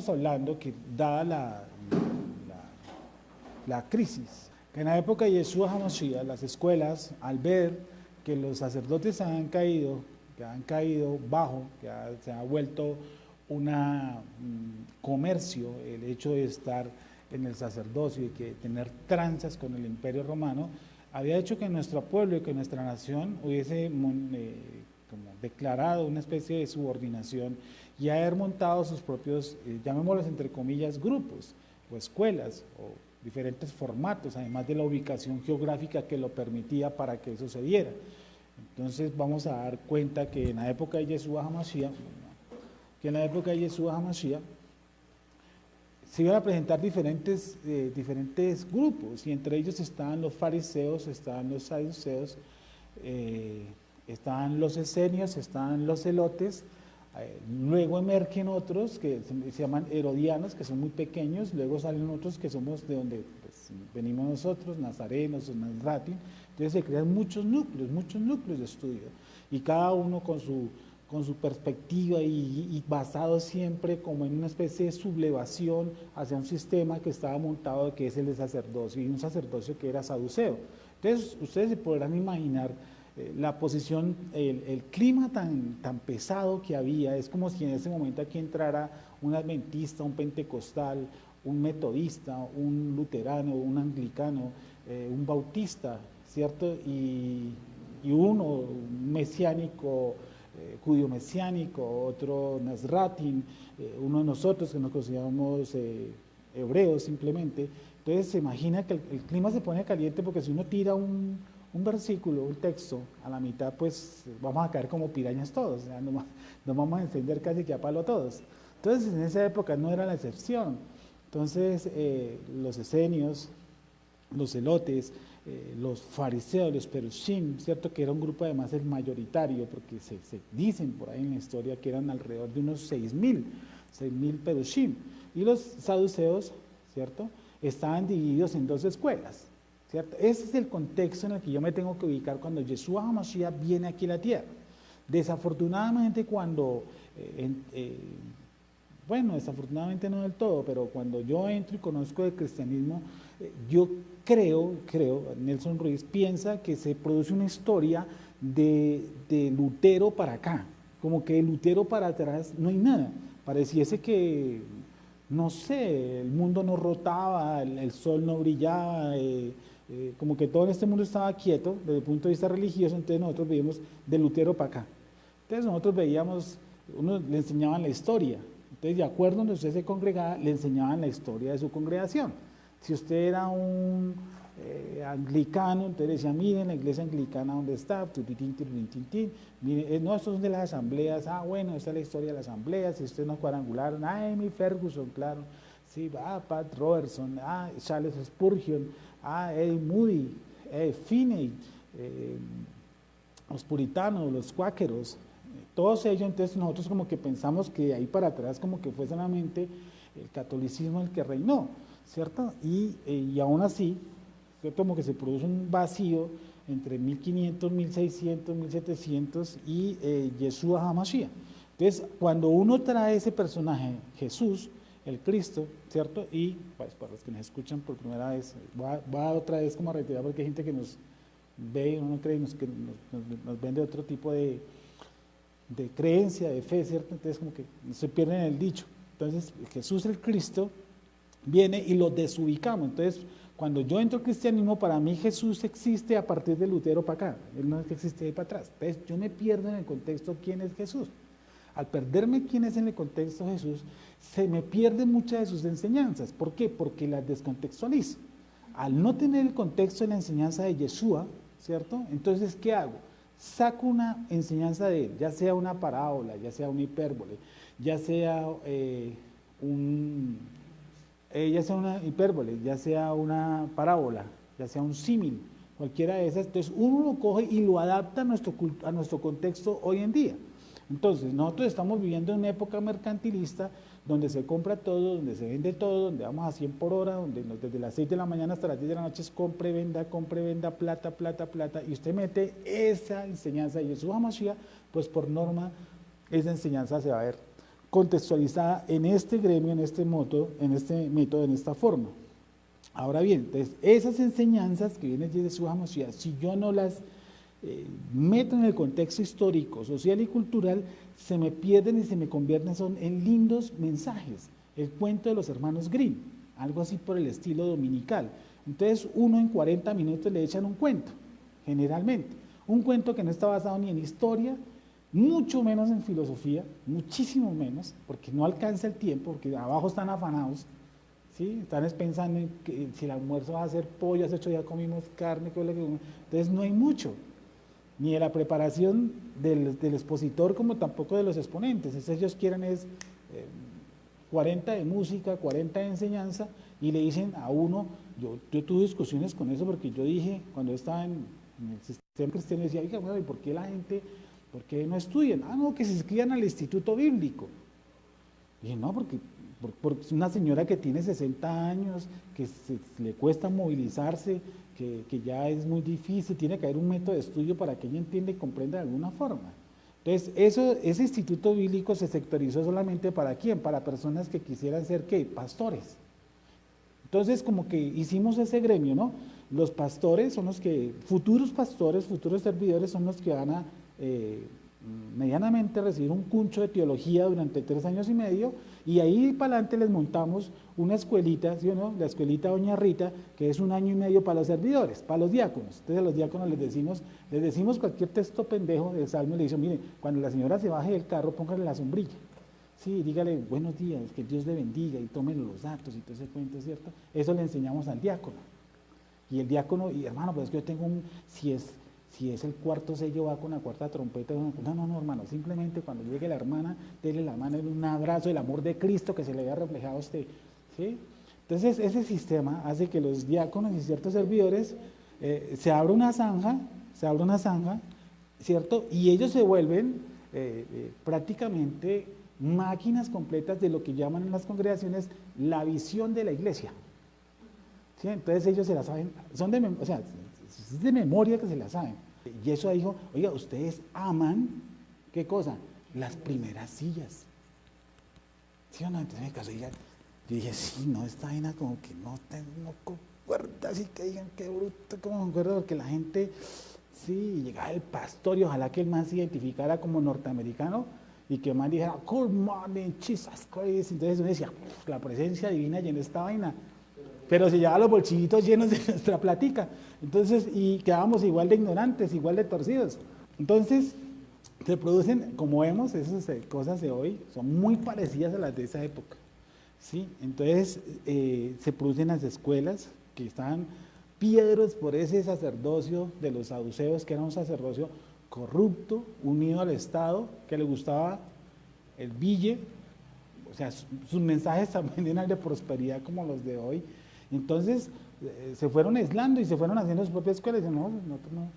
estamos hablando que dada la crisis, que en la época de Yeshua HaMashiach, las escuelas, al ver que los sacerdotes han caído, que han caído bajo, se ha vuelto un comercio el hecho de estar en el sacerdocio y que tener tranzas con el Imperio Romano, había hecho que nuestro pueblo y que nuestra nación hubiese como declarado una especie de subordinación y haber montado sus propios, llamémoslos entre comillas, grupos o escuelas o diferentes formatos, además de la ubicación geográfica que lo permitía para que eso se diera. Entonces vamos a dar cuenta que en la época de Yeshua HaMashiach, se iban a presentar diferentes grupos, y entre ellos estaban los fariseos, estaban los saduceos, estaban los esenios, estaban los celotes, luego emergen otros que se llaman herodianos, que son muy pequeños, luego salen otros que somos de donde pues, venimos nosotros, nazarenos o nazratim, entonces se crean muchos núcleos de estudio, y cada uno con su perspectiva y basado siempre como en una especie de sublevación hacia un sistema que estaba montado, que es el de sacerdocio, y un sacerdocio que era saduceo. Entonces ustedes se podrán imaginar la posición, el clima tan pesado que había. Es como si en ese momento aquí entrara un adventista, un pentecostal, un metodista, un luterano, un anglicano, un bautista, ¿cierto? Y uno, un mesiánico, judío mesiánico, otro nazratim, uno de nosotros que nos consideramos hebreos simplemente. Entonces se imagina que el clima se pone caliente, porque si uno tira un versículo, un texto a la mitad, pues vamos a caer como pirañas todos, o sea, nos vamos a encender casi que a palo todos. Entonces en esa época no era la excepción. Entonces los esenios, los celotes, los fariseos, los perushim, cierto que era un grupo además el mayoritario, porque se dicen por ahí en la historia que eran alrededor de unos 6.000 perushim, y los saduceos, cierto, estaban divididos en dos escuelas, cierto. Ese es el contexto en el que yo me tengo que ubicar cuando Yeshua HaMashiach viene aquí a la tierra. Desafortunadamente cuando bueno, desafortunadamente no del todo, pero cuando yo entro y conozco el cristianismo, yo creo, Nelson Ruiz piensa que se produce una historia de Lutero para acá, como que de Lutero para atrás no hay nada. Pareciese que, no sé, el mundo no rotaba, el sol no brillaba, como que todo en este mundo estaba quieto desde el punto de vista religioso. Entonces nosotros veíamos de Lutero para acá. Entonces nosotros veíamos, uno le enseñaban la historia. Entonces, de acuerdo a donde usted se congregaba, le enseñaban la historia de su congregación. Si usted era un anglicano, entonces decía, miren la iglesia anglicana donde está, miren, no, estos son de las asambleas, bueno, esta es la historia de las asambleas, si ustedes nos cuadrangularon, Amy Ferguson, claro, sí, Pat Robertson, Charles Spurgeon, Eddie Moody, Finney, los puritanos, los cuáqueros, todos ellos. Entonces nosotros como que pensamos que de ahí para atrás como que fue solamente el catolicismo el que reinó, ¿cierto? Y aún así, ¿cierto? Como que se produce un vacío entre 1500, 1600, 1700 y Yeshua HaMashiach. Entonces, cuando uno trae ese personaje, Jesús, el Cristo, ¿cierto? Y pues, para los que nos escuchan por primera vez, voy a otra vez como a reiterar, porque hay gente que nos ve y uno no cree, que nos ven de otro tipo de creencia, de fe, ¿cierto? Entonces como que se pierden el dicho. Entonces Jesús el Cristo viene y lo desubicamos. Entonces cuando yo entro al cristianismo, para mí Jesús existe a partir de Lutero para acá, él no es que existe ahí para atrás. Entonces yo me pierdo en el contexto quién es Jesús. Al perderme quién es en el contexto Jesús, se me pierden muchas de sus enseñanzas. ¿Por qué? Porque las descontextualizo. Al no tener el contexto de la enseñanza de Yeshua, ¿cierto? Entonces, ¿qué hago? Saco una enseñanza de él, ya sea una parábola, ya sea una hipérbole, ya sea una hipérbole, ya sea una parábola, ya sea un símil, cualquiera de esas. Entonces uno lo coge y lo adapta a nuestro contexto hoy en día. Entonces nosotros estamos viviendo en una época mercantilista donde se compra todo, donde se vende todo, donde vamos a 100 por hora, donde desde las 6 de la mañana hasta las 10 de la noche es compre, venda, plata, plata, plata, y usted mete esa enseñanza de Yeshua HaMashiach, pues por norma esa enseñanza se va a ver contextualizada en este gremio, en este método, en esta forma. Ahora bien, entonces, esas enseñanzas que vienen de Yeshua HaMashiach, si yo no las meto en el contexto histórico, social y cultural, se me pierden y se me convierten en lindos mensajes. El cuento de los hermanos Grimm, algo así por el estilo dominical. Entonces, uno en 40 minutos le echan un cuento, generalmente. Un cuento que no está basado ni en historia, mucho menos en filosofía, muchísimo menos, porque no alcanza el tiempo, porque abajo están afanados, ¿sí? Están pensando en que si el almuerzo va a ser pollo, hace 8 días comimos carne, entonces no hay mucho, ni de la preparación del expositor como tampoco de los exponentes. Entonces ellos quieren 40 de música, 40 de enseñanza, y le dicen a uno, yo tuve discusiones con eso porque yo dije, cuando estaba en el sistema cristiano, decía, oiga, bueno, ¿y por qué la gente, por qué no estudian? Ah, no, que se inscriban al instituto bíblico. Y dije, no, porque una señora que tiene 60 años, que le cuesta movilizarse, que ya es muy difícil, tiene que haber un método de estudio para que ella entienda y comprenda de alguna forma. Entonces, ese instituto bíblico se sectorizó solamente ¿para quién? Para personas que quisieran ser, ¿qué? Pastores. Entonces, como que hicimos ese gremio, ¿no? Los pastores son los que, futuros pastores, futuros servidores son los que van a medianamente recibir un cuncho de teología durante 3 años y medio, y ahí para adelante les montamos una escuelita, ¿sí o no? La escuelita Doña Rita, que es 1 año y medio para los servidores, para los diáconos. Entonces a los diáconos les decimos cualquier texto pendejo del Salmo, y le dicen, mire, cuando la señora se baje del carro, póngale la sombrilla. Sí, dígale, buenos días, que Dios le bendiga, y tómenle los datos y todo ese cuento, ¿cierto? Eso le enseñamos al diácono. Y el diácono, y hermano, pues es que yo tengo si es el cuarto sello, va con la cuarta trompeta. No, hermano, simplemente cuando llegue la hermana, dele la mano, en un abrazo, el amor de Cristo que se le haya reflejado a usted, ¿sí? Entonces, ese sistema hace que los diáconos y ciertos servidores se abra una zanja, ¿cierto? Y ellos se vuelven prácticamente máquinas completas de lo que llaman en las congregaciones la visión de la iglesia. ¿Sí? Entonces ellos se la saben, es de memoria que se la saben. Y eso dijo, oiga, ustedes aman, ¿qué cosa? Las primeras sillas. ¿Sí o no? Entonces me casó, yo dije, sí, no, esta vaina como que no concuerda, así que digan, qué bruto, como concuerda, porque la gente, sí, llegaba el pastor y ojalá que el man se identificara como norteamericano y que el man dijera, good morning, Jesus Christ. Entonces uno decía, la presencia divina llenó esta vaina. Pero se llevaba los bolsillitos llenos de nuestra platica. Entonces, y quedábamos igual de ignorantes, igual de torcidos. Entonces, se producen, como vemos, esas cosas de hoy son muy parecidas a las de esa época. ¿Sí? Entonces, se producen las escuelas que estaban piedras por ese sacerdocio de los saduceos, que era un sacerdocio corrupto, unido al Estado, que le gustaba el bille. O sea, sus mensajes también eran de prosperidad como los de hoy. Entonces se fueron aislando y se fueron haciendo sus propias escuelas. Y, no, nosotros no.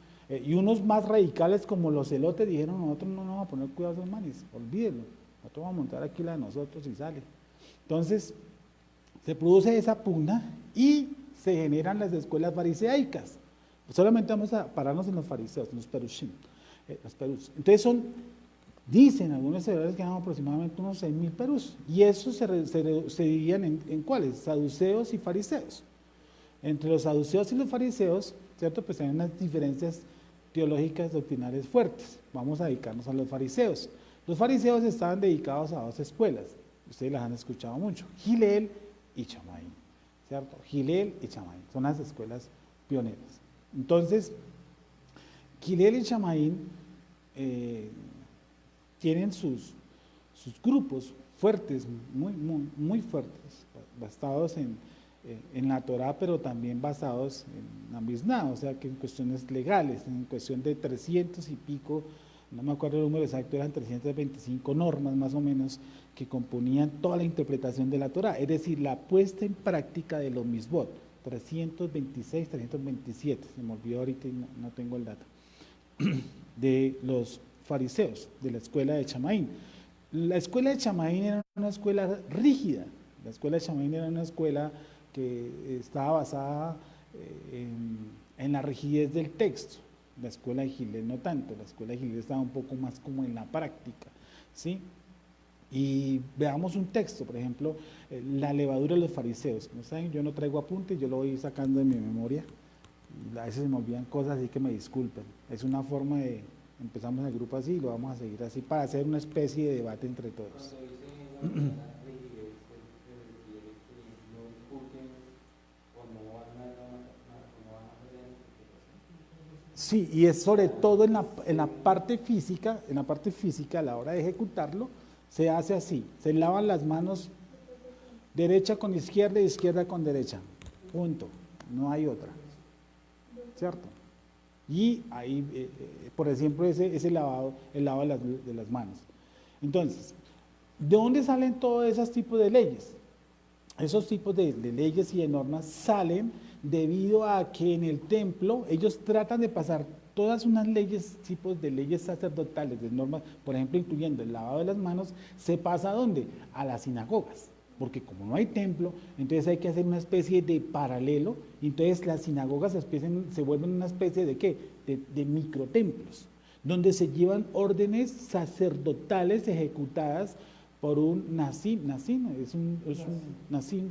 Y unos más radicales como los celotes dijeron, nosotros no nos vamos a poner cuidado a esos manes, olvídenlo, nosotros vamos a montar aquí la de nosotros y sale. Entonces se produce esa pugna y se generan las escuelas fariseicas. Solamente vamos a pararnos en los fariseos, en los perushim. Entonces dicen algunos historiadores que eran aproximadamente unos 6.000 perús, y esos se dividían en ¿cuáles? Saduceos y fariseos. Entre los saduceos y los fariseos, ¿cierto? Pues hay unas diferencias teológicas doctrinales fuertes. Vamos a dedicarnos a los fariseos. Los fariseos estaban dedicados a 2 escuelas, ustedes las han escuchado mucho, Gilel y Chamaín, ¿cierto? Gilel y Chamaín, son las escuelas pioneras. Entonces, Gilel y Chamaín tienen sus grupos fuertes, muy fuertes, basados en la Torá, pero también basados en la Misná, o sea que en cuestiones legales, en cuestión de 300 y pico, no me acuerdo el número exacto, eran 325 normas más o menos, que componían toda la interpretación de la Torá, es decir, la puesta en práctica de los misbot, 326, 327, se me olvidó ahorita y no tengo el dato, de los fariseos, de la escuela de Chamaín. La escuela de Chamaín era una escuela rígida, la escuela de Chamaín era una escuela que estaba basada en la rigidez del texto. La escuela de Gilel no tanto, la escuela de Gilel estaba un poco más como en la práctica, ¿sí? y veamos un texto, por ejemplo, la levadura de los fariseos. Como saben, yo no traigo apuntes, yo lo voy sacando de mi memoria, y a veces se me olvidan cosas, así que me disculpen. Es una forma de, empezamos el grupo así y lo vamos a seguir así para hacer una especie de debate entre todos. Sí, y es sobre todo en la parte física, a la hora de ejecutarlo, se hace así, se lavan las manos derecha con izquierda y izquierda con derecha, punto, no hay otra, ¿cierto? Y ahí, por ejemplo, ese lavado, el lavado de las manos. Entonces, ¿de dónde salen todos esos tipos de leyes? Esos tipos de leyes y de normas salen debido a que en el templo ellos tratan de pasar todas unas leyes, tipos de leyes sacerdotales, de normas, por ejemplo, incluyendo el lavado de las manos, se pasa ¿a dónde? A las sinagogas, porque como no hay templo, entonces hay que hacer una especie de paralelo, y entonces las sinagogas se vuelven una especie de ¿qué? De microtemplos, donde se llevan órdenes sacerdotales ejecutadas por un Nasim,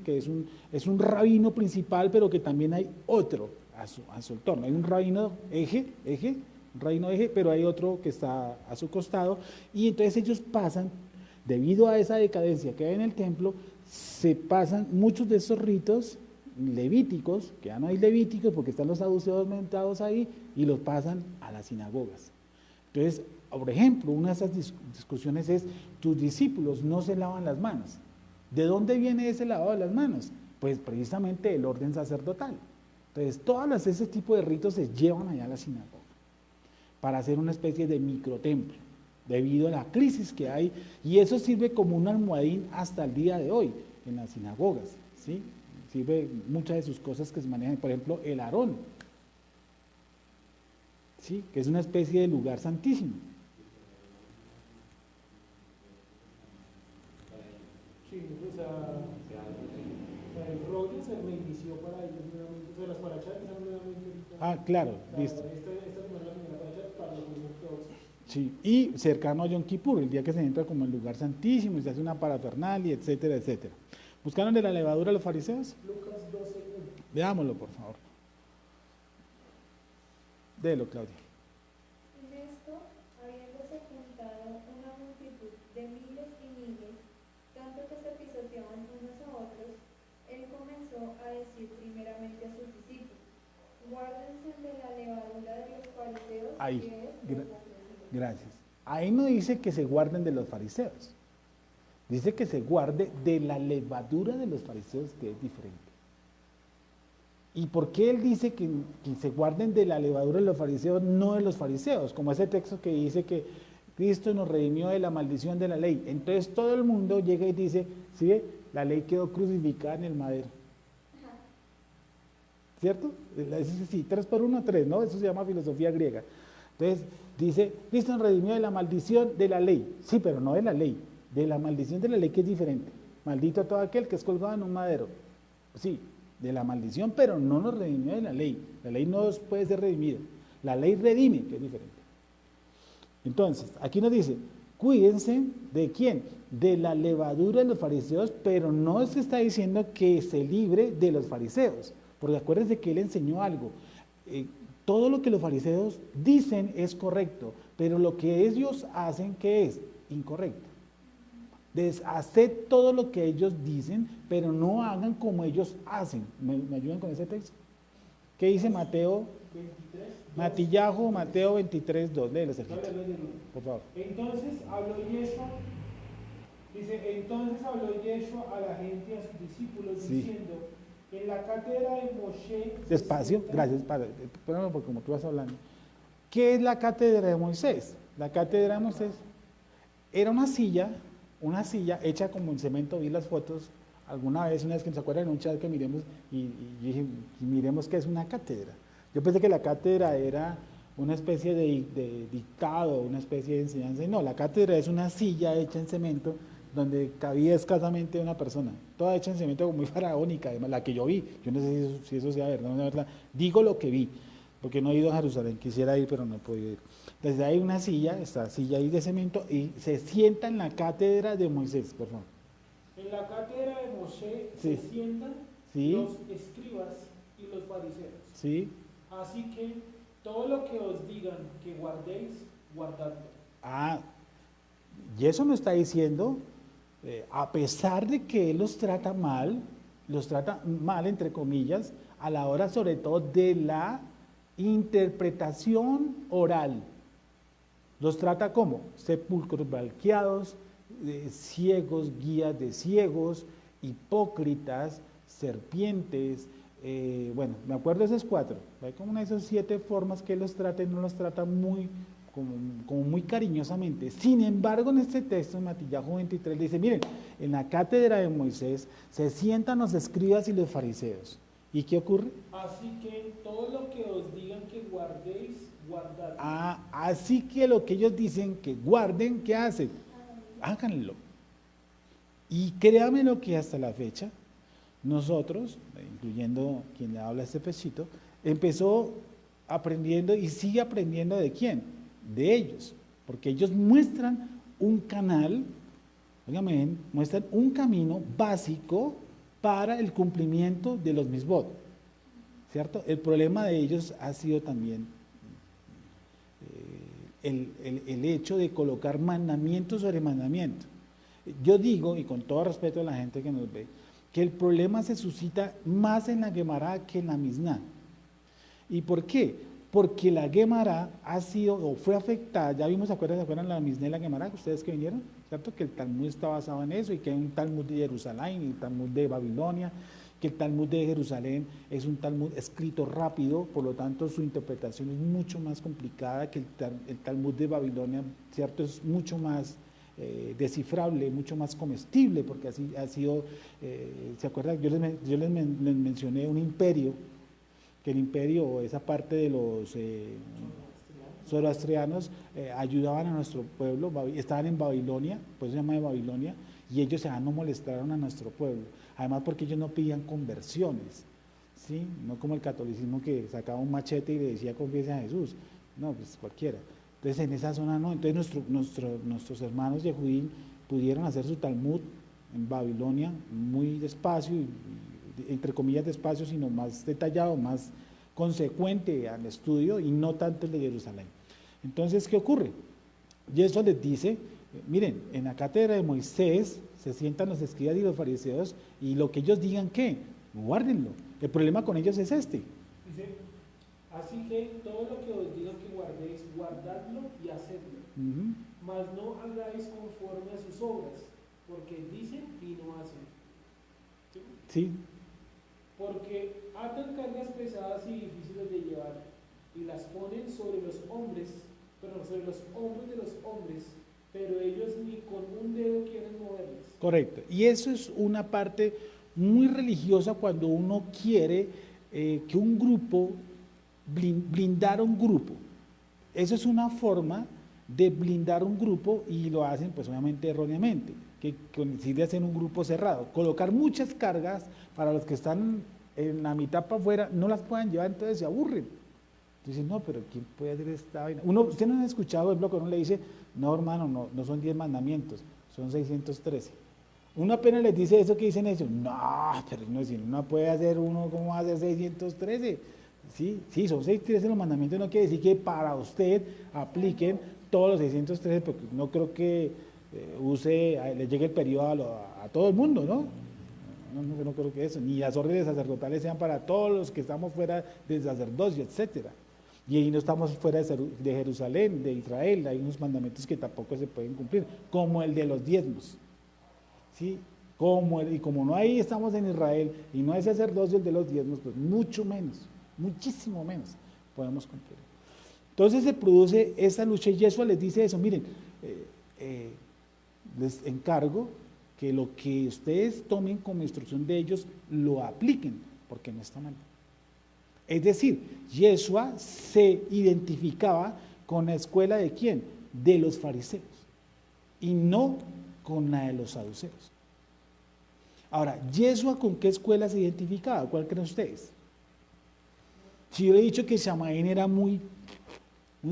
que es un rabino principal, pero que también hay otro a su entorno. Hay un rabino eje, pero hay otro que está a su costado, y entonces ellos pasan, debido a esa decadencia que hay en el templo, se pasan muchos de esos ritos levíticos, que ya no hay levíticos porque están los saduceos mentados ahí, y los pasan a las sinagogas. Entonces, por ejemplo, una de esas discusiones es, tus discípulos no se lavan las manos. ¿De dónde viene ese lavado de las manos? Pues precisamente del orden sacerdotal. Entonces, ese tipo de ritos se llevan allá a la sinagoga para hacer una especie de microtemplo, debido a la crisis que hay, y eso sirve como un almohadín hasta el día de hoy en las sinagogas, ¿sí? Sirve muchas de sus cosas que se manejan, por ejemplo, el Aarón, ¿sí? Que es una especie de lugar santísimo. Sí, o sea, el rollo se reinició para ellos nuevamente, o sea, las parachas están nuevamente ahorita. Ah, claro, listo. Esta semana la primera paracha para los ortodoxos. Sí, y cercano a Yom Kippur, el día que se entra como el lugar santísimo y se hace una parafernalia, etcétera, etcétera. ¿Buscaron de la levadura los fariseos? Lucas 12:1. Veámoslo, por favor. Délo, Claudia. En esto, habiéndose juntado una multitud de miles y miles, tanto que se pisoteaban unos a otros, él comenzó a decir primeramente a sus discípulos: guárdense de la levadura de los fariseos, Ahí, que es la hipocresía. gracias. Ahí no dice que se guarden de los fariseos, dice que se guarde de la levadura de los fariseos, que es diferente. ¿Y por qué él dice que se guarden de la levadura de los fariseos, no de los fariseos? Como ese texto que dice que Cristo nos redimió de la maldición de la ley. Entonces todo el mundo llega y dice, ¿sí ve? La ley quedó crucificada en el madero. ¿Cierto? Sí, 3 por 1, 3, ¿no? Eso se llama filosofía griega. Entonces dice, Cristo nos redimió de la maldición de la ley. Sí, pero no de la ley, de la maldición de la ley, que es diferente. Maldito todo aquel que es colgado en un madero. Sí, de la maldición, pero no nos redimió de la ley. La ley no puede ser redimida. La ley redime, que es diferente. Entonces, aquí nos dice, cuídense de quién, de la levadura de los fariseos, pero no es que está diciendo que se libre de los fariseos, porque acuérdense que él enseñó algo. Todo lo que los fariseos dicen es correcto, pero lo que ellos hacen, ¿qué es? Incorrecto. Haced todo lo que ellos dicen, pero no hagan como ellos hacen. ¿Me ayudan con ese texto? ¿Qué dice Mateo? 23. Matillajo, Mateo 23, 2. Léelo, Sergito, por favor. Entonces habló Yeshua a la gente y a sus discípulos, Sí. diciendo: en la cátedra de Moshe. Despacio, gracias, espérame, porque como tú vas hablando. ¿Qué es la cátedra de Moisés? La cátedra de Moisés era una silla hecha como en cemento. Vi las fotos alguna vez, una vez que nos acuerdan en un chat que miremos, y dije, miremos qué es una cátedra. Yo pensé que la cátedra era una especie de dictado, una especie de enseñanza, y no, la cátedra es una silla hecha en cemento donde cabía escasamente una persona, toda hecha en cemento, muy faraónica, además, la que yo vi. Yo no sé si eso sea verdad o no es verdad, digo lo que vi. porque no he ido a Jerusalén, quisiera ir, pero no he podido ir. Entonces hay una silla, esta silla ahí de cemento, y se sienta en la cátedra de Moisés, por favor. En la cátedra de Moshe Sí. se sientan Sí. los escribas y los fariseos. ¿Sí? Así que todo lo que os digan que guardéis, guardadlo. Ah, y eso nos está diciendo, a pesar de que él los trata mal entre comillas, a la hora sobre todo de la interpretación oral. Los trata como sepulcros blanqueados, ciegos, guías de ciegos, hipócritas, serpientes. Bueno, me acuerdo de esos 4. Hay como una de esas 7 formas que él los trata y no los trata como muy cariñosamente. Sin embargo, en este texto, en Matillajo 23, dice, miren, en la cátedra de Moisés se sientan los escribas y los fariseos. ¿Y qué ocurre? Así que todo lo que os digan que guardéis, guardadlo. Ah, así que lo que ellos dicen que guarden, ¿qué hacen? Háganlo. Y créame lo que hasta la fecha, nosotros, incluyendo quien le habla este pechito, empezó aprendiendo y sigue aprendiendo ¿de quién? De ellos, porque ellos muestran un canal, óigame bien, muestran un camino básico para el cumplimiento de los misbot, ¿cierto? El problema de ellos ha sido también el hecho de colocar mandamiento sobre mandamiento. Yo digo, y con todo respeto a la gente que nos ve, que el problema se suscita más en la Gemara que en la Misná. ¿Y por qué? Porque la Gemara ha sido o fue afectada, ya vimos, ¿se acuerdan la Misná y la Gemara, ustedes que vinieron? ¿Cierto? Que el Talmud está basado en eso y que hay un Talmud de Jerusalén y un Talmud de Babilonia, que el Talmud de Jerusalén es un Talmud escrito rápido, por lo tanto su interpretación es mucho más complicada que el Talmud de Babilonia, ¿cierto? Es mucho más descifrable, mucho más comestible, porque así ha sido, ¿se acuerdan? Yo les mencioné un imperio, que el imperio, esa parte de los zoroastrianos ayudaban a nuestro pueblo, estaban en Babilonia, pues se llama de Babilonia, y ellos no molestaron a nuestro pueblo, además porque ellos no pedían conversiones, ¿sí? No como el catolicismo que sacaba un machete y le decía confiese a Jesús, no, pues cualquiera. Entonces en esa zona no, entonces nuestros hermanos de Judín pudieron hacer su Talmud en Babilonia muy despacio, entre comillas despacio, sino más detallado, más consecuente al estudio y no tanto el de Jerusalén. Entonces, ¿qué ocurre? Y eso les dice, miren, en la cátedra de Moisés se sientan los escribas y los fariseos y lo que ellos digan, ¿qué? Guárdenlo. El problema con ellos es este. Dice, así que todo lo que os digan que guardéis, guardadlo y hacedlo. Mas no hagáis conforme a sus obras, porque dicen y no hacen. Sí. Porque atan cargas pesadas y difíciles de llevar, y las ponen sobre los hombres, sobre los hombros de los hombres, pero ellos ni con un dedo quieren moverles. Correcto. Y eso es una parte muy religiosa cuando uno quiere que un grupo, blindar un grupo. Eso es una forma de blindar un grupo y lo hacen pues obviamente erróneamente, que coincide en un grupo cerrado. Colocar muchas cargas para los que están en la mitad para afuera, no las puedan llevar, entonces se aburren. Dicen, no, pero ¿quién puede hacer esta vaina? Usted no ha escuchado el bloque, uno le dice, no hermano, no son 10 mandamientos, son 613. Uno apenas les dice eso que dicen ellos, no, pero no, si uno puede hacer uno, ¿cómo va a hacer 613? Sí, son 613 los mandamientos, no quiere decir que para usted apliquen todos los 613, porque no creo que le llegue el periodo a todo el mundo, ¿no? No creo que eso, ni las órdenes sacerdotales sean para todos los que estamos fuera del sacerdocio, etcétera. Y ahí no estamos fuera de Jerusalén, de Israel, hay unos mandamientos que tampoco se pueden cumplir, como el de los diezmos. ¿Sí? Y como no ahí estamos en Israel y no hay sacerdocio el de los diezmos, pues mucho menos, muchísimo menos podemos cumplir. Entonces se produce esa lucha y Yeshua les dice eso, miren, les encargo que lo que ustedes tomen como instrucción de ellos lo apliquen, porque no está mal. Es decir, Yeshua se identificaba con la escuela de ¿quién? De los fariseos, y no con la de los saduceos. Ahora, ¿Yeshua con qué escuela se identificaba? ¿Cuál creen ustedes? Si yo le he dicho que Shamaín era muy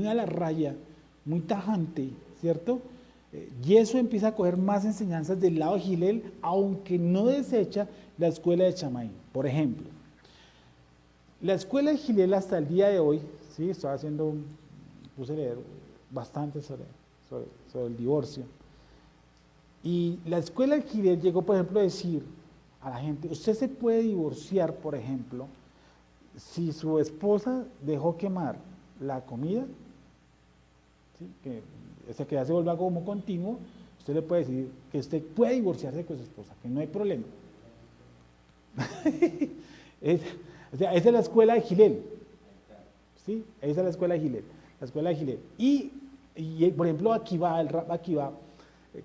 a la raya, muy tajante, ¿cierto? Yeso empieza a coger más enseñanzas del lado de Gilel, aunque no desecha la escuela de Shamaín. Por ejemplo, la escuela de Gilel hasta el día de hoy, sí, puse a leer bastante sobre el divorcio, y la escuela de Gilel llegó, por ejemplo, a decir a la gente, usted se puede divorciar, por ejemplo, si su esposa dejó quemar la comida, ¿sí? Que ya se vuelva como continuo, usted le puede decir que usted puede divorciarse con su esposa, que no hay problema. O sea, esa es la escuela de Gilel. ¿Sí? Esa es la escuela de Gilel. La escuela de Gilel. Y por ejemplo, aquí va el rap, aquí va,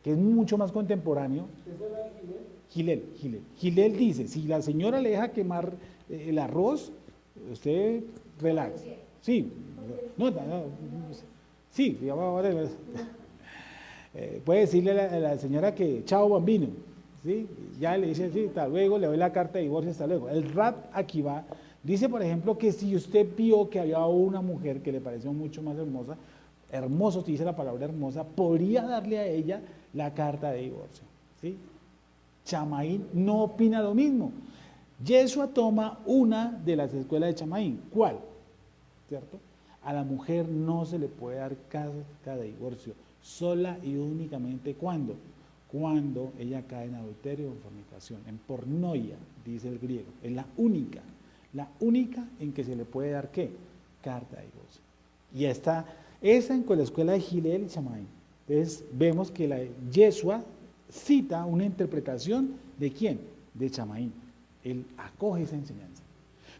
que es mucho más contemporáneo. ¿Esa es la de Gilel? Gilel dice, si la señora le deja quemar el arroz, usted relax. Sí, sí, puede decirle a la señora que chao bambino, ¿sí? Ya le dice sí, hasta luego, le doy la carta de divorcio, hasta luego. El rap aquí va, dice por ejemplo que si usted vio que había una mujer que le pareció mucho más hermosa, hermoso, te dice la palabra hermosa, podría darle a ella la carta de divorcio, ¿sí? Chamaín no opina lo mismo. Yeshua toma una de las escuelas de Chamaín. ¿Cuál? ¿Cierto? A la mujer no se le puede dar carta de divorcio, sola y únicamente ¿cuándo? Cuando ella cae en adulterio o en fornicación, en pornoia, dice el griego. Es la única en que se le puede dar ¿qué? Carta de divorcio. Y esa con la escuela de Gilel y Chamaín. Entonces vemos que Yeshua cita una interpretación ¿de quién? De Chamaín. Él acoge esa enseñanza.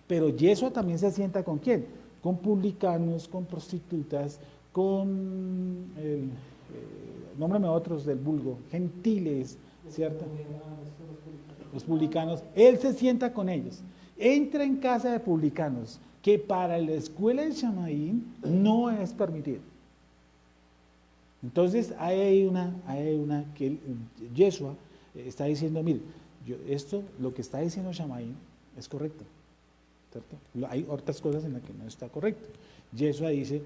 Pero Yeshua también se asienta con ¿quién? Con publicanos, con prostitutas, con, nómbrame otros del vulgo, gentiles, ¿cierto? Los publicanos. Él se sienta con ellos. Entra en casa de publicanos, que para la escuela de Chamaín no es permitido. Entonces hay una que Yeshua está diciendo, mire, lo que está diciendo Chamaín es correcto, ¿cierto? Hay otras cosas en las que no está correcto. Yeshua dice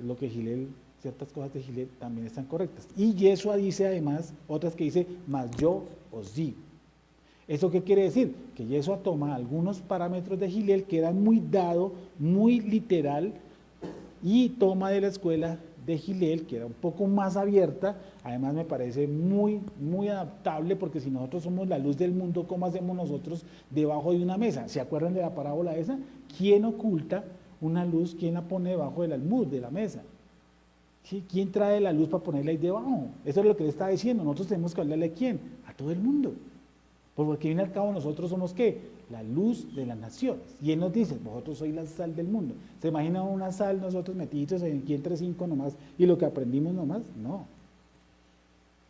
lo que Gilel, ciertas cosas de Gilel también están correctas. Y Yeshua dice además otras que dice, mas yo os digo. ¿Eso qué quiere decir? Que Yeshua toma algunos parámetros de Gilel que eran muy dado, muy literal, y toma de la escuela de Gilel, que era un poco más abierta. Además me parece muy, muy adaptable, porque si nosotros somos la luz del mundo, ¿cómo hacemos nosotros debajo de una mesa? ¿Se acuerdan de la parábola esa? ¿Quién oculta una luz? ¿Quién la pone debajo del almud de la mesa? ¿Sí? ¿Quién trae la luz para ponerla ahí debajo? Eso es lo que le está diciendo. Nosotros tenemos que hablarle a ¿quién? A todo el mundo. Porque al fin y al cabo nosotros somos ¿qué? La luz de las naciones. Y él nos dice, vosotros sois la sal del mundo. ¿Se imagina una sal nosotros metidos aquí entre 5 nomás y lo que aprendimos nomás? No.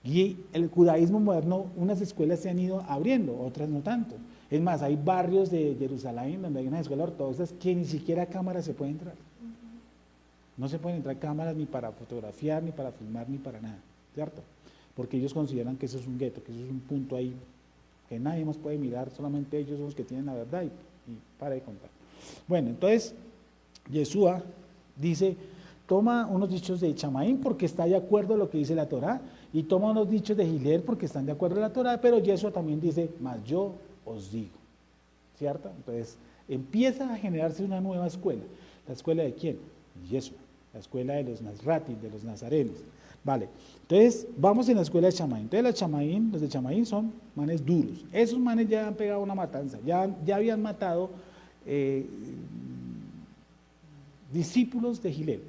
Y el judaísmo moderno, unas escuelas se han ido abriendo, otras no tanto. Es más, hay barrios de Jerusalén donde hay unas escuelas ortodoxas que ni siquiera a cámaras se puede entrar. No se pueden entrar cámaras ni para fotografiar, ni para filmar, ni para nada, ¿cierto? Porque ellos consideran que eso es un gueto, que eso es un punto ahí que nadie más puede mirar, solamente ellos son los que tienen la verdad y para de contar. Bueno, entonces, Yeshua dice, toma unos dichos de Chamaín porque está de acuerdo a lo que dice la Torá, y toma unos dichos de Gilel porque están de acuerdo a la Torá, pero Yeshua también dice, mas yo os digo, ¿cierto? Entonces, empieza a generarse una nueva escuela. ¿La escuela de quién? Yeshua, la escuela de los Nazratis, de los nazarenos. Vale, entonces vamos en la escuela de Chamaín. Entonces los de Chamaín son manes duros. Esos manes ya han pegado una matanza, ya habían matado discípulos de Gilel.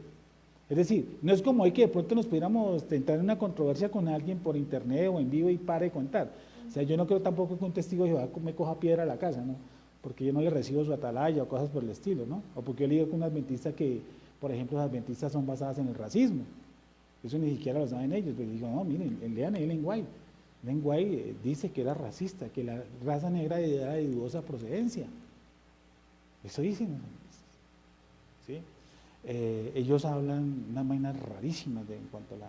Es decir, no es como hoy que de pronto nos pudiéramos entrar en una controversia con alguien por internet o en vivo y pare de contar. O sea, yo no creo tampoco que un testigo de Jehová me coja piedra a la casa, ¿no? Porque yo no le recibo su atalaya o cosas por el estilo, ¿no? O porque yo le digo que un adventista que, por ejemplo, los adventistas son basadas en el racismo. Eso ni siquiera lo saben ellos, pero digo, no, miren, lean el Ellen White. Ellen White dice que era racista, que la raza negra era de dudosa procedencia. Eso dicen. ¿Sí? Ellos hablan unas vainas rarísimas en cuanto a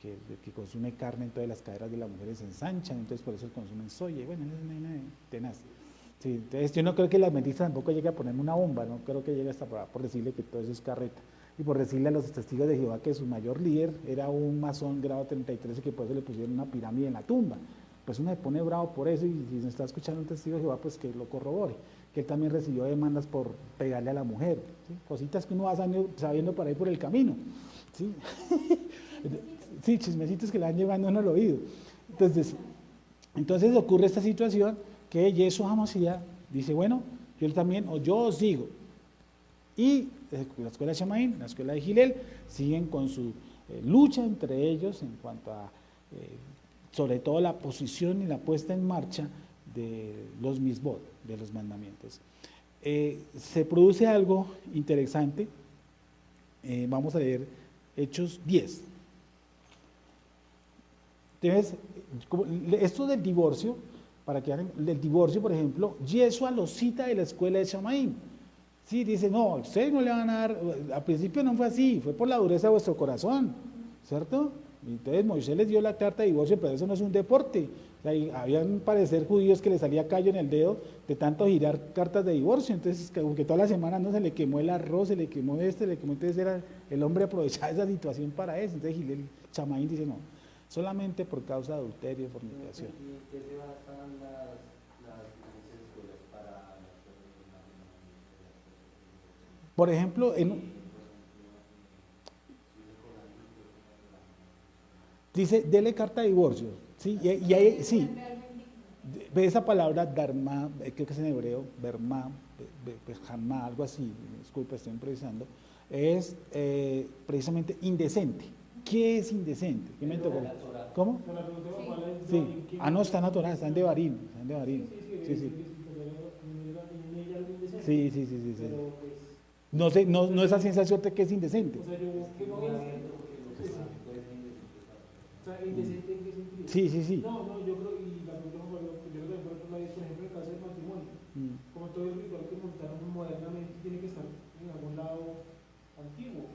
que consume carne, entonces las caderas de las mujeres se ensanchan, entonces por eso consumen soya, y bueno, es una vaina tenaz. Sí, entonces yo no creo que la adventista tampoco llegue a ponerme una bomba, no creo que llegue hasta por decirle que todo eso es carreta. Y por decirle a los testigos de Jehová que su mayor líder era un masón grado 33 y que por eso le pusieron una pirámide en la tumba. Pues uno se pone bravo por eso, y si nos está escuchando un testigo de Jehová, pues que lo corrobore. Que él también recibió demandas por pegarle a la mujer, ¿sí? Cositas que uno va sabiendo por ahí por el camino, ¿sí? Sí, chismecitos que le van llevando uno al oído. Entonces ocurre esta situación que Yeshua HaMashiach dice, bueno, yo también, o yo os digo. Y la escuela de Shamaín, la escuela de Gilel, siguen con su lucha entre ellos en cuanto a, sobre todo, la posición y la puesta en marcha de los misbot, de los mandamientos. Se produce algo interesante, vamos a leer Hechos 10. Entonces, esto del divorcio, para que hagan, del divorcio, por ejemplo, Yeshua lo cita de la escuela de Shamaín. Sí, dice, no, ustedes no le van a dar, al principio no fue así, fue por la dureza de vuestro corazón, ¿cierto? Y entonces Moisés les dio la carta de divorcio, pero eso no es un deporte. O sea, habían parecer judíos que les salía callo en el dedo de tanto girar cartas de divorcio, entonces aunque toda la semana no se le quemó el arroz, se le quemó se le quemó, entonces era el hombre aprovechaba esa situación para eso. Entonces Gilel Chamaín dice, no, solamente por causa de adulterio y fornicación. ¿Y qué se basan las escuelas para Por ejemplo, dice, dele carta de divorcio, ¿sí? Y ahí, sí, ve esa palabra dharma, creo que es en hebreo, berma, bejamá, algo así, disculpa, estoy improvisando, es precisamente indecente. ¿Qué es indecente? ¿Qué me tocó? ¿Cómo? Sí. Ah, no, está en la Torá, está en Devarim, está en Devarim. Sí, sí. Sí, sí, sí, sí, sí. No sé, no es a ciencia cierta que es indecente. O sea, yo que no es. O sea, ¿indecente en qué sentido? Sí, sí, sí. No, yo creo, y la pregunta yo creo que por ejemplo el caso del matrimonio, como todo el ritual que montaron modernamente tiene que estar en algún lado antiguo.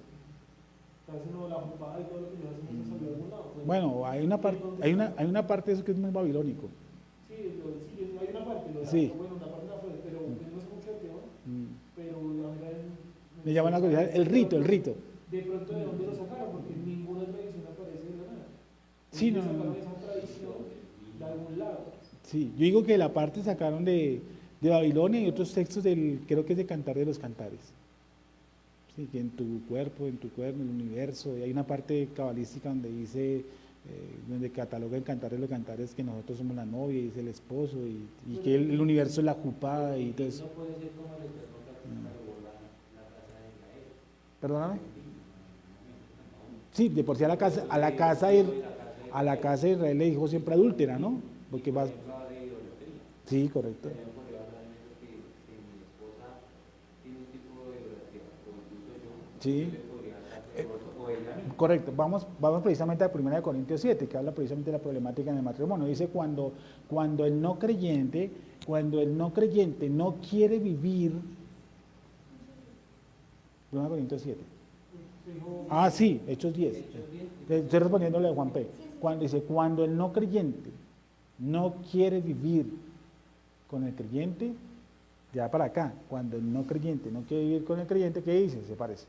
A veces no, la ocupada y todo lo que yo hacemos salió de algún lado. Pues, bueno, hay una parte de eso que es muy babilónico. Sí, hay una parte, sí. Bueno, una parte la fue, pero no sé mucho el tema, pero la verdad me llaman a curiosidad el rito. De pronto, ¿de dónde lo sacaron? Porque ninguna tradición aparece de la nada. Sí, no. Sacaron esa tradición de algún lado. Sí, yo digo que la parte sacaron de Babilonia y otros textos creo que es de Cantar de los Cantares. Sí, que en tu cuerpo, en el universo, y hay una parte cabalística donde dice, donde cataloga en Cantar de los Cantares que nosotros somos la novia y es el esposo, y que el universo es la jupá y todo eso. No puede ser como el Eterno que cargó la casa de Israel. ¿Perdóname? Sí, de por sí a la casa de Israel le dijo siempre adúltera, ¿no? Porque vas. Sí, correcto. Sí. Correcto. Vamos precisamente a 1 Corintios 7, que habla precisamente de la problemática en el matrimonio. Dice cuando el no creyente no quiere vivir. 1 Corintios 7. Ah, sí, Hechos 10. Estoy respondiéndole a Juan P. Cuando el no creyente no quiere vivir con el creyente, ya para acá, cuando el no creyente no quiere vivir con el creyente, ¿qué dice? Se parece.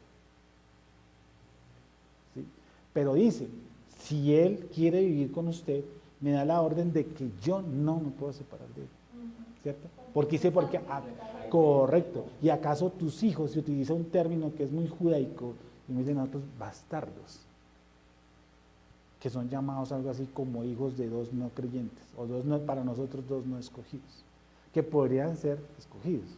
¿Sí? Pero dice, si él quiere vivir con usted, me da la orden de que yo no me puedo separar de él. ¿Cierto? Porque dice, correcto. ¿Y acaso tus hijos, se utiliza un término que es muy judaico, y me dicen nosotros bastardos, que son llamados algo así como hijos de dos no creyentes, o para nosotros dos no escogidos, que podrían ser escogidos,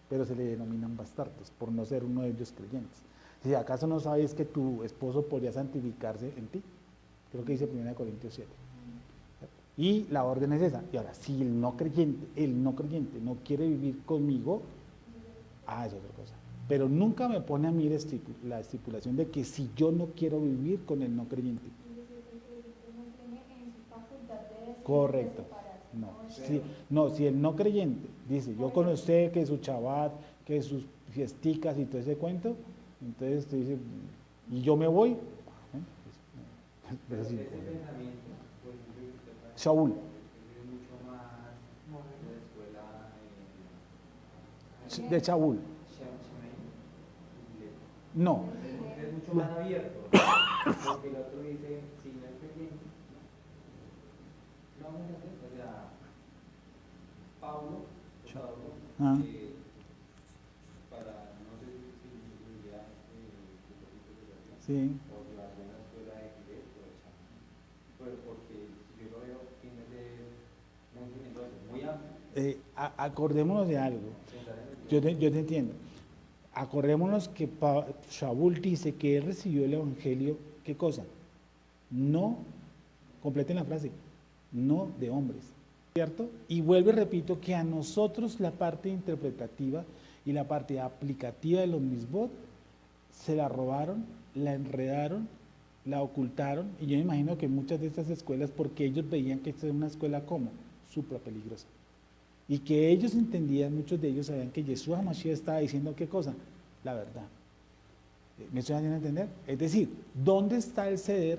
pero se le denominan bastardos, por no ser uno de ellos creyentes. Si acaso no sabes que tu esposo podría santificarse en ti, creo que dice 1 Corintios 7. Y la orden es esa. Y ahora, si el no creyente no quiere vivir conmigo, es otra cosa. Pero nunca me pone a mí la estipulación de que si yo no quiero vivir con el no creyente. Correcto. Si el no creyente dice, yo con usted que su Shabbat, que sus fiesticas y todo ese cuento, entonces te dice, y yo me voy. Pero ese pensamiento, pues, Shaul. es mucho más de la escuela de Shaul. No, Es mucho más abierto, porque el otro dice, si no es creyente, no, o sea, Pablo, Ah. para, no sé si ya, Sí. o llevarlo a una escuela de inglés o de chamo, pero porque si yo lo veo, tiene que ser muy generoso, muy amplio. Acordémonos de algo. Yo te entiendo. Acordémonos que Shaul dice que él recibió el evangelio, ¿qué cosa? No, completen la frase, no de hombres, ¿cierto? Y vuelvo y repito que a nosotros la parte interpretativa y la parte aplicativa de los misbot se la robaron, la enredaron, la ocultaron, y yo me imagino que muchas de estas escuelas, porque ellos veían que esta es una escuela como supra peligrosa. Y que ellos entendían, muchos de ellos sabían que Yeshua HaMashiach estaba diciendo qué cosa, la verdad. ¿Me estoy haciendo entender? Es decir, ¿dónde está el ceder?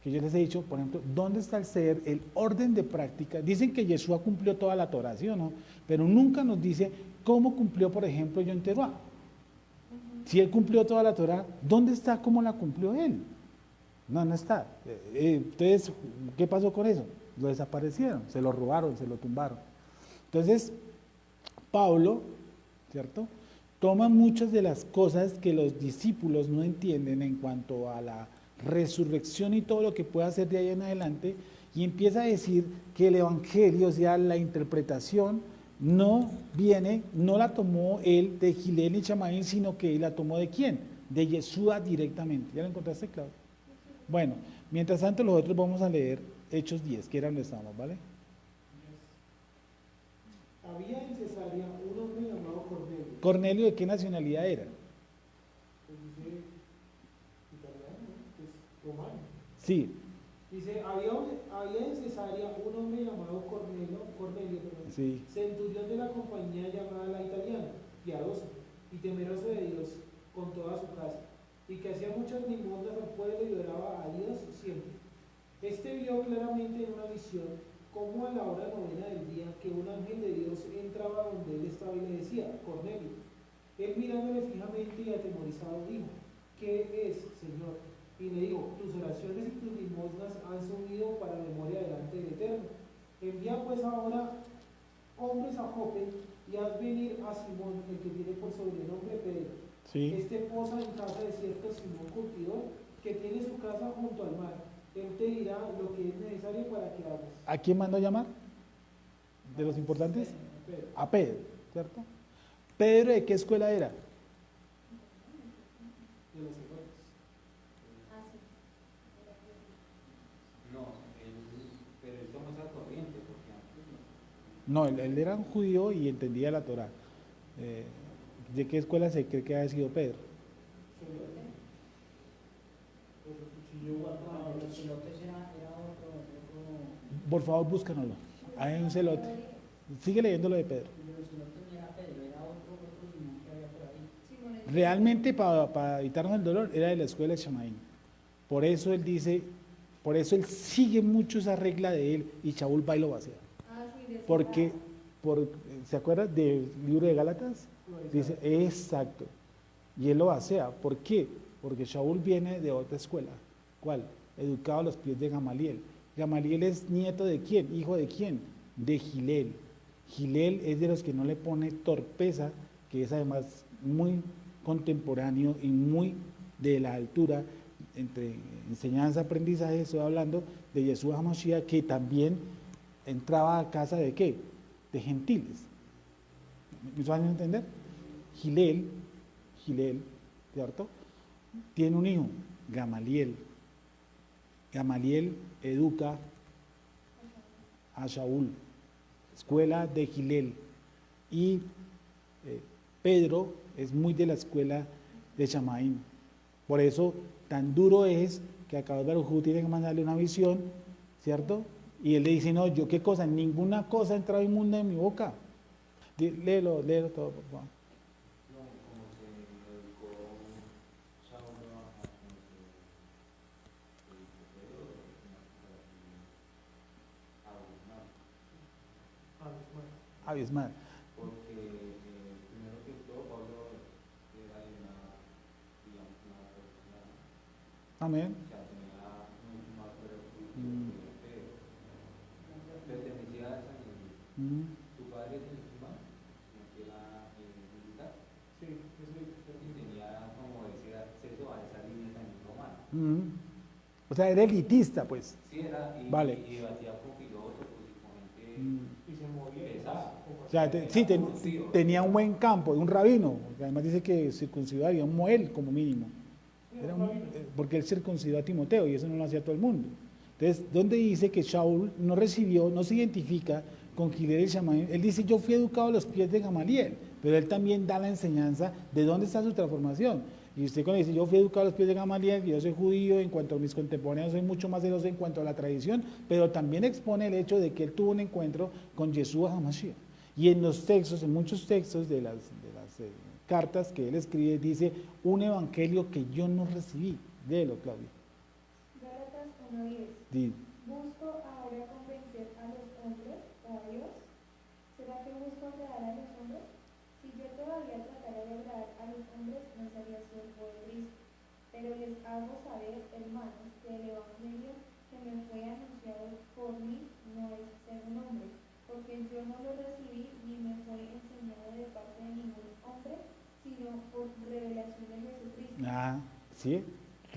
Que yo les he dicho, por ejemplo, ¿dónde está el ceder? El orden de práctica. Dicen que Yeshua cumplió toda la Torah, ¿sí o no? Pero nunca nos dice cómo cumplió, por ejemplo, Yom Teruah. Si él cumplió toda la Torah, ¿dónde está cómo la cumplió él? No, no está. Entonces, ¿qué pasó con eso? Lo desaparecieron, se lo robaron, se lo tumbaron. Entonces, Pablo, ¿cierto?, toma muchas de las cosas que los discípulos no entienden en cuanto a la resurrección y todo lo que puede hacer de ahí en adelante, y empieza a decir que el evangelio, o sea, la interpretación, no viene, no la tomó él de Gilel y Chamaín, sino que la tomó de quién, de Yeshua directamente. ¿Ya lo encontraste, Claudio? Bueno, mientras tanto los otros vamos a leer Hechos 10, que era donde estamos, ¿vale? Había en Cesarea un hombre llamado Cornelio. ¿Cornelio de qué nacionalidad era? Pues dice italiano, ¿no? Pues romano. Sí, Dice, había en Cesarea un hombre llamado Cornelio, perdón, sí. centurión de la compañía llamada la italiana, piadoso y temeroso de Dios con toda su casa, y que hacía muchas limosnas al pueblo y oraba a Dios siempre. Este vio claramente en una visión cómo a la hora novena del día que un ángel de Dios entraba donde él estaba y le decía, Cornelio. Él mirándole fijamente y atemorizado dijo, ¿qué es, Señor? Y le dijo, tus oraciones y tus limosnas han subido para memoria delante del Eterno. Envía pues ahora hombres a Jope y haz venir a Simón, el que tiene por sobrenombre Pedro. Sí. Este posa en casa de cierto Simón Curtidor, que tiene su casa junto al mar. Él te dirá lo que es necesario para que hagas. ¿A quién mandó a llamar? ¿De los importantes? Pedro. A Pedro, ¿cierto? ¿Pedro de qué escuela era? De los celotes. No, pero él tomó esa corriente, porque antes no. No, él era un judío y entendía la Torah. ¿De qué escuela se cree que haya sido Pedro? Celote. Pues el cuchillo guardado. Los celotes era otro. Por favor, búscanoslo. Hay un celote. Sigue leyendo lo de Pedro. Los celotes no era Pedro, era otro Simón que había por ahí. Simón el Realmente, para evitarnos el dolor, era de la escuela de Shamaín. Por eso él dice, por eso él sigue mucho esa regla de él y Shaul va y lo vacía. sí, de Porque, Cesarea. ¿se acuerda del libro de Gálatas? Dice, exacto. Y él lo vacía. ¿Por qué? Porque Shaul viene de otra escuela. ¿Cuál? Educado a los pies de Gamaliel. Gamaliel es nieto de quién, hijo de quién, de Gilel. Gilel es de los que no le pone torpeza, que es además muy contemporáneo y muy de la altura entre enseñanza, aprendizaje. Estoy hablando de Yeshua HaMashiach, que también entraba a casa de qué, de gentiles. ¿Me van a entender? Gilel, ¿cierto? Tiene un hijo, Gamaliel. Gamaliel educa a Shaul, escuela de Gilel. Y Pedro es muy de la escuela de Chamaín. Por eso tan duro es que a Baruj Hu tiene que mandarle una visión, ¿cierto? Y él le dice, no, yo qué cosa, ninguna cosa ha entrado inmunda en mi boca. Léelo todo, por favor. No, como se educó Saulo a Abismal. porque Amén. O sea, tenía mucho más poder Mm. político que Pedro. Pertenecía a esa línea. Mm. Su padre es musulmán, que era militar, Sí, eso y tenía como ese acceso a esa línea también romana. Mm. O sea, era elitista, pues. Sí, era, Vale. y debatía con filósofos y con gente Mm. y se movía. pesada. O sea, tenía un buen campo, un rabino, que además dice que circuncidó a Moel como mínimo. Porque él circuncidó a Timoteo y eso no lo hacía todo el mundo. Entonces, ¿dónde dice que Shaul no recibió, no se identifica con Gilel y Shammai? Él dice, yo fui educado a los pies de Gamaliel, pero él también da la enseñanza de dónde está su transformación. Y usted cuando dice, yo fui educado a los pies de Gamaliel, yo soy judío, en cuanto a mis contemporáneos soy mucho más celoso en cuanto a la tradición, pero también expone el hecho de que él tuvo un encuentro con Yeshua HaMashiach. Y en los textos, en muchos textos de las cartas que él escribe, dice, un evangelio que yo no recibí. Léelo, Claudia. Gálatas 1:10. Di. ¿Busco ahora convencer a los hombres o a Dios? ¿Será que busco agradar a los hombres? Si yo todavía tratara de agradar a los hombres, no sería siervo de Cristo. Pero les hago saber, hermanos, que el evangelio que me fue anunciado por mí no es ser un hombre, porque yo no lo recibí ni me fue enseñado de parte de ningún hombre, sino por revelación de Jesucristo. Ah, ¿sí?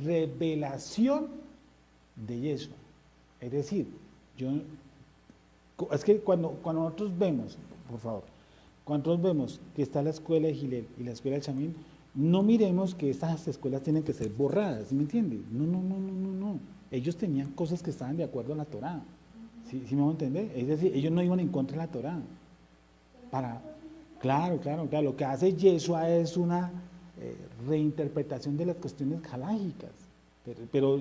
Revelación de Yeshua. Es decir, es que cuando nosotros vemos, por favor, cuando nosotros vemos que está la escuela de Gilel y la escuela de Chamín, no miremos que estas escuelas tienen que ser borradas, ¿me entiende? No. Ellos tenían cosas que estaban de acuerdo a la Torá. ¿Sí me van a entender? Es decir, ellos no iban en contra de la Torá. Claro. Lo que hace Yeshua es una reinterpretación de las cuestiones halágicas. Pero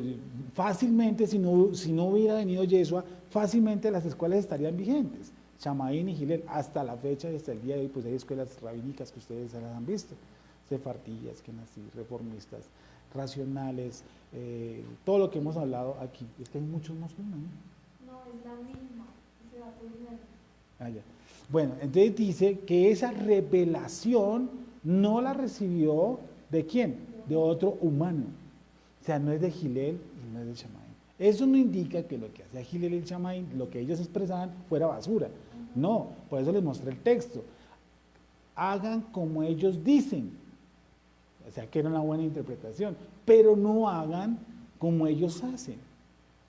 fácilmente, si no hubiera venido Yeshua, fácilmente las escuelas estarían vigentes. Shammai y Gilel, hasta la fecha y hasta el día de hoy, pues hay escuelas rabínicas que ustedes las han visto. Sefardías, que nací, reformistas, racionales, todo lo que hemos hablado aquí. Es que hay muchos más uno, ¿no? No, es la misma, se va pudriendo. Ah, ya. Bueno, entonces dice que esa revelación no la recibió ¿de quién? De otro humano. O sea, no es de Gilel y no es de Shammai. Eso no indica que lo que hacía Gilel y Shammai, lo que ellos expresaban, fuera basura. No, por eso les mostré el texto. Hagan como ellos dicen. O sea, que era una buena interpretación. Pero no hagan como ellos hacen.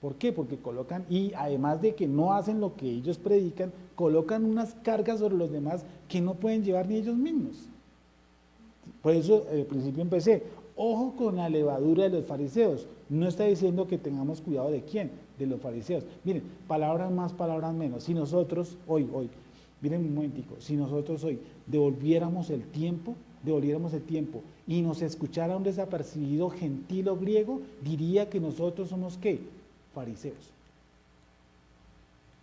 ¿Por qué? Porque colocan, y además de que no hacen lo que ellos predican, colocan unas cargas sobre los demás que no pueden llevar ni ellos mismos. Por eso al principio empecé, ojo con la levadura de los fariseos. No está diciendo que tengamos cuidado de quién, de los fariseos. Miren, palabras más, palabras menos. Si nosotros hoy, miren un momentico, si nosotros hoy devolviéramos el tiempo y nos escuchara un desapercibido gentil o griego, diría que nosotros somos ¿qué? Fariseos.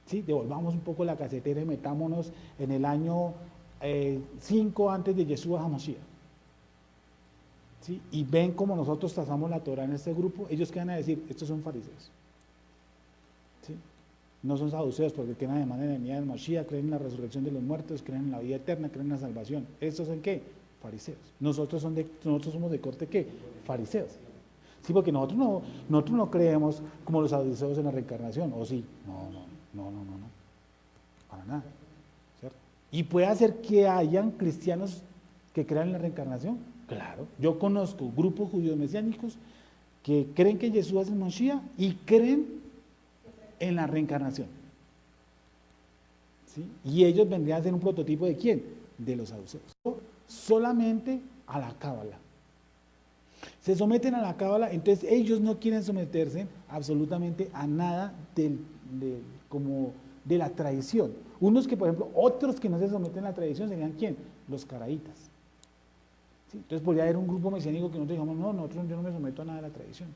¿Sí? Devolvamos un poco la casetera y metámonos en el año 5 antes de Yeshua HaMashiach. ¿Sí? Y ven cómo nosotros trazamos la Torah en este grupo, ellos quedan a decir, estos son fariseos. ¿Sí? No son saduceos porque creen además en la venida del Mashiach, creen en la resurrección de los muertos, creen en la vida eterna, creen en la salvación. ¿Estos son qué? Fariseos. Nosotros somos de corte ¿qué? Fariseos. Sí, porque nosotros no creemos como los saduceos en la reencarnación, ¿o sí? No, para nada. ¿Cierto? ¿Y puede hacer que hayan cristianos que crean en la reencarnación? Claro. Yo conozco grupos judíos mesiánicos que creen que Jesús es el Mashiach y creen en la reencarnación. ¿Sí? Y ellos vendrían a ser un prototipo ¿de quién? De los saduceos. Solamente a la cábala. Se someten a la cábala, entonces ellos no quieren someterse absolutamente a nada como de la tradición. Unos que, por ejemplo, otros que no se someten a la tradición serían ¿quién? Los caraítas. ¿Sí? Entonces podría haber un grupo mesiánico que nosotros digamos, yo no me someto a nada de la tradición.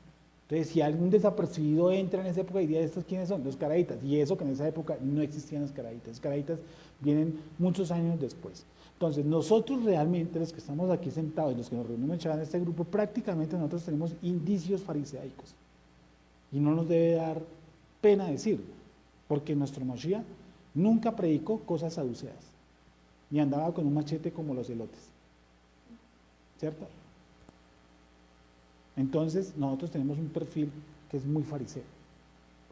Entonces, si algún desapercibido entra en esa época, diría, ¿estos quiénes son? Los caraítas. Y eso que en esa época no existían los caraítas. Los caraítas vienen muchos años después. Entonces, nosotros realmente, los que estamos aquí sentados y los que nos reunimos en este grupo, prácticamente nosotros tenemos indicios fariseicos. Y no nos debe dar pena decirlo, porque nuestro Mashiach nunca predicó cosas saduceas, ni andaba con un machete como los elotes. ¿Cierto? Entonces, nosotros tenemos un perfil que es muy fariseo.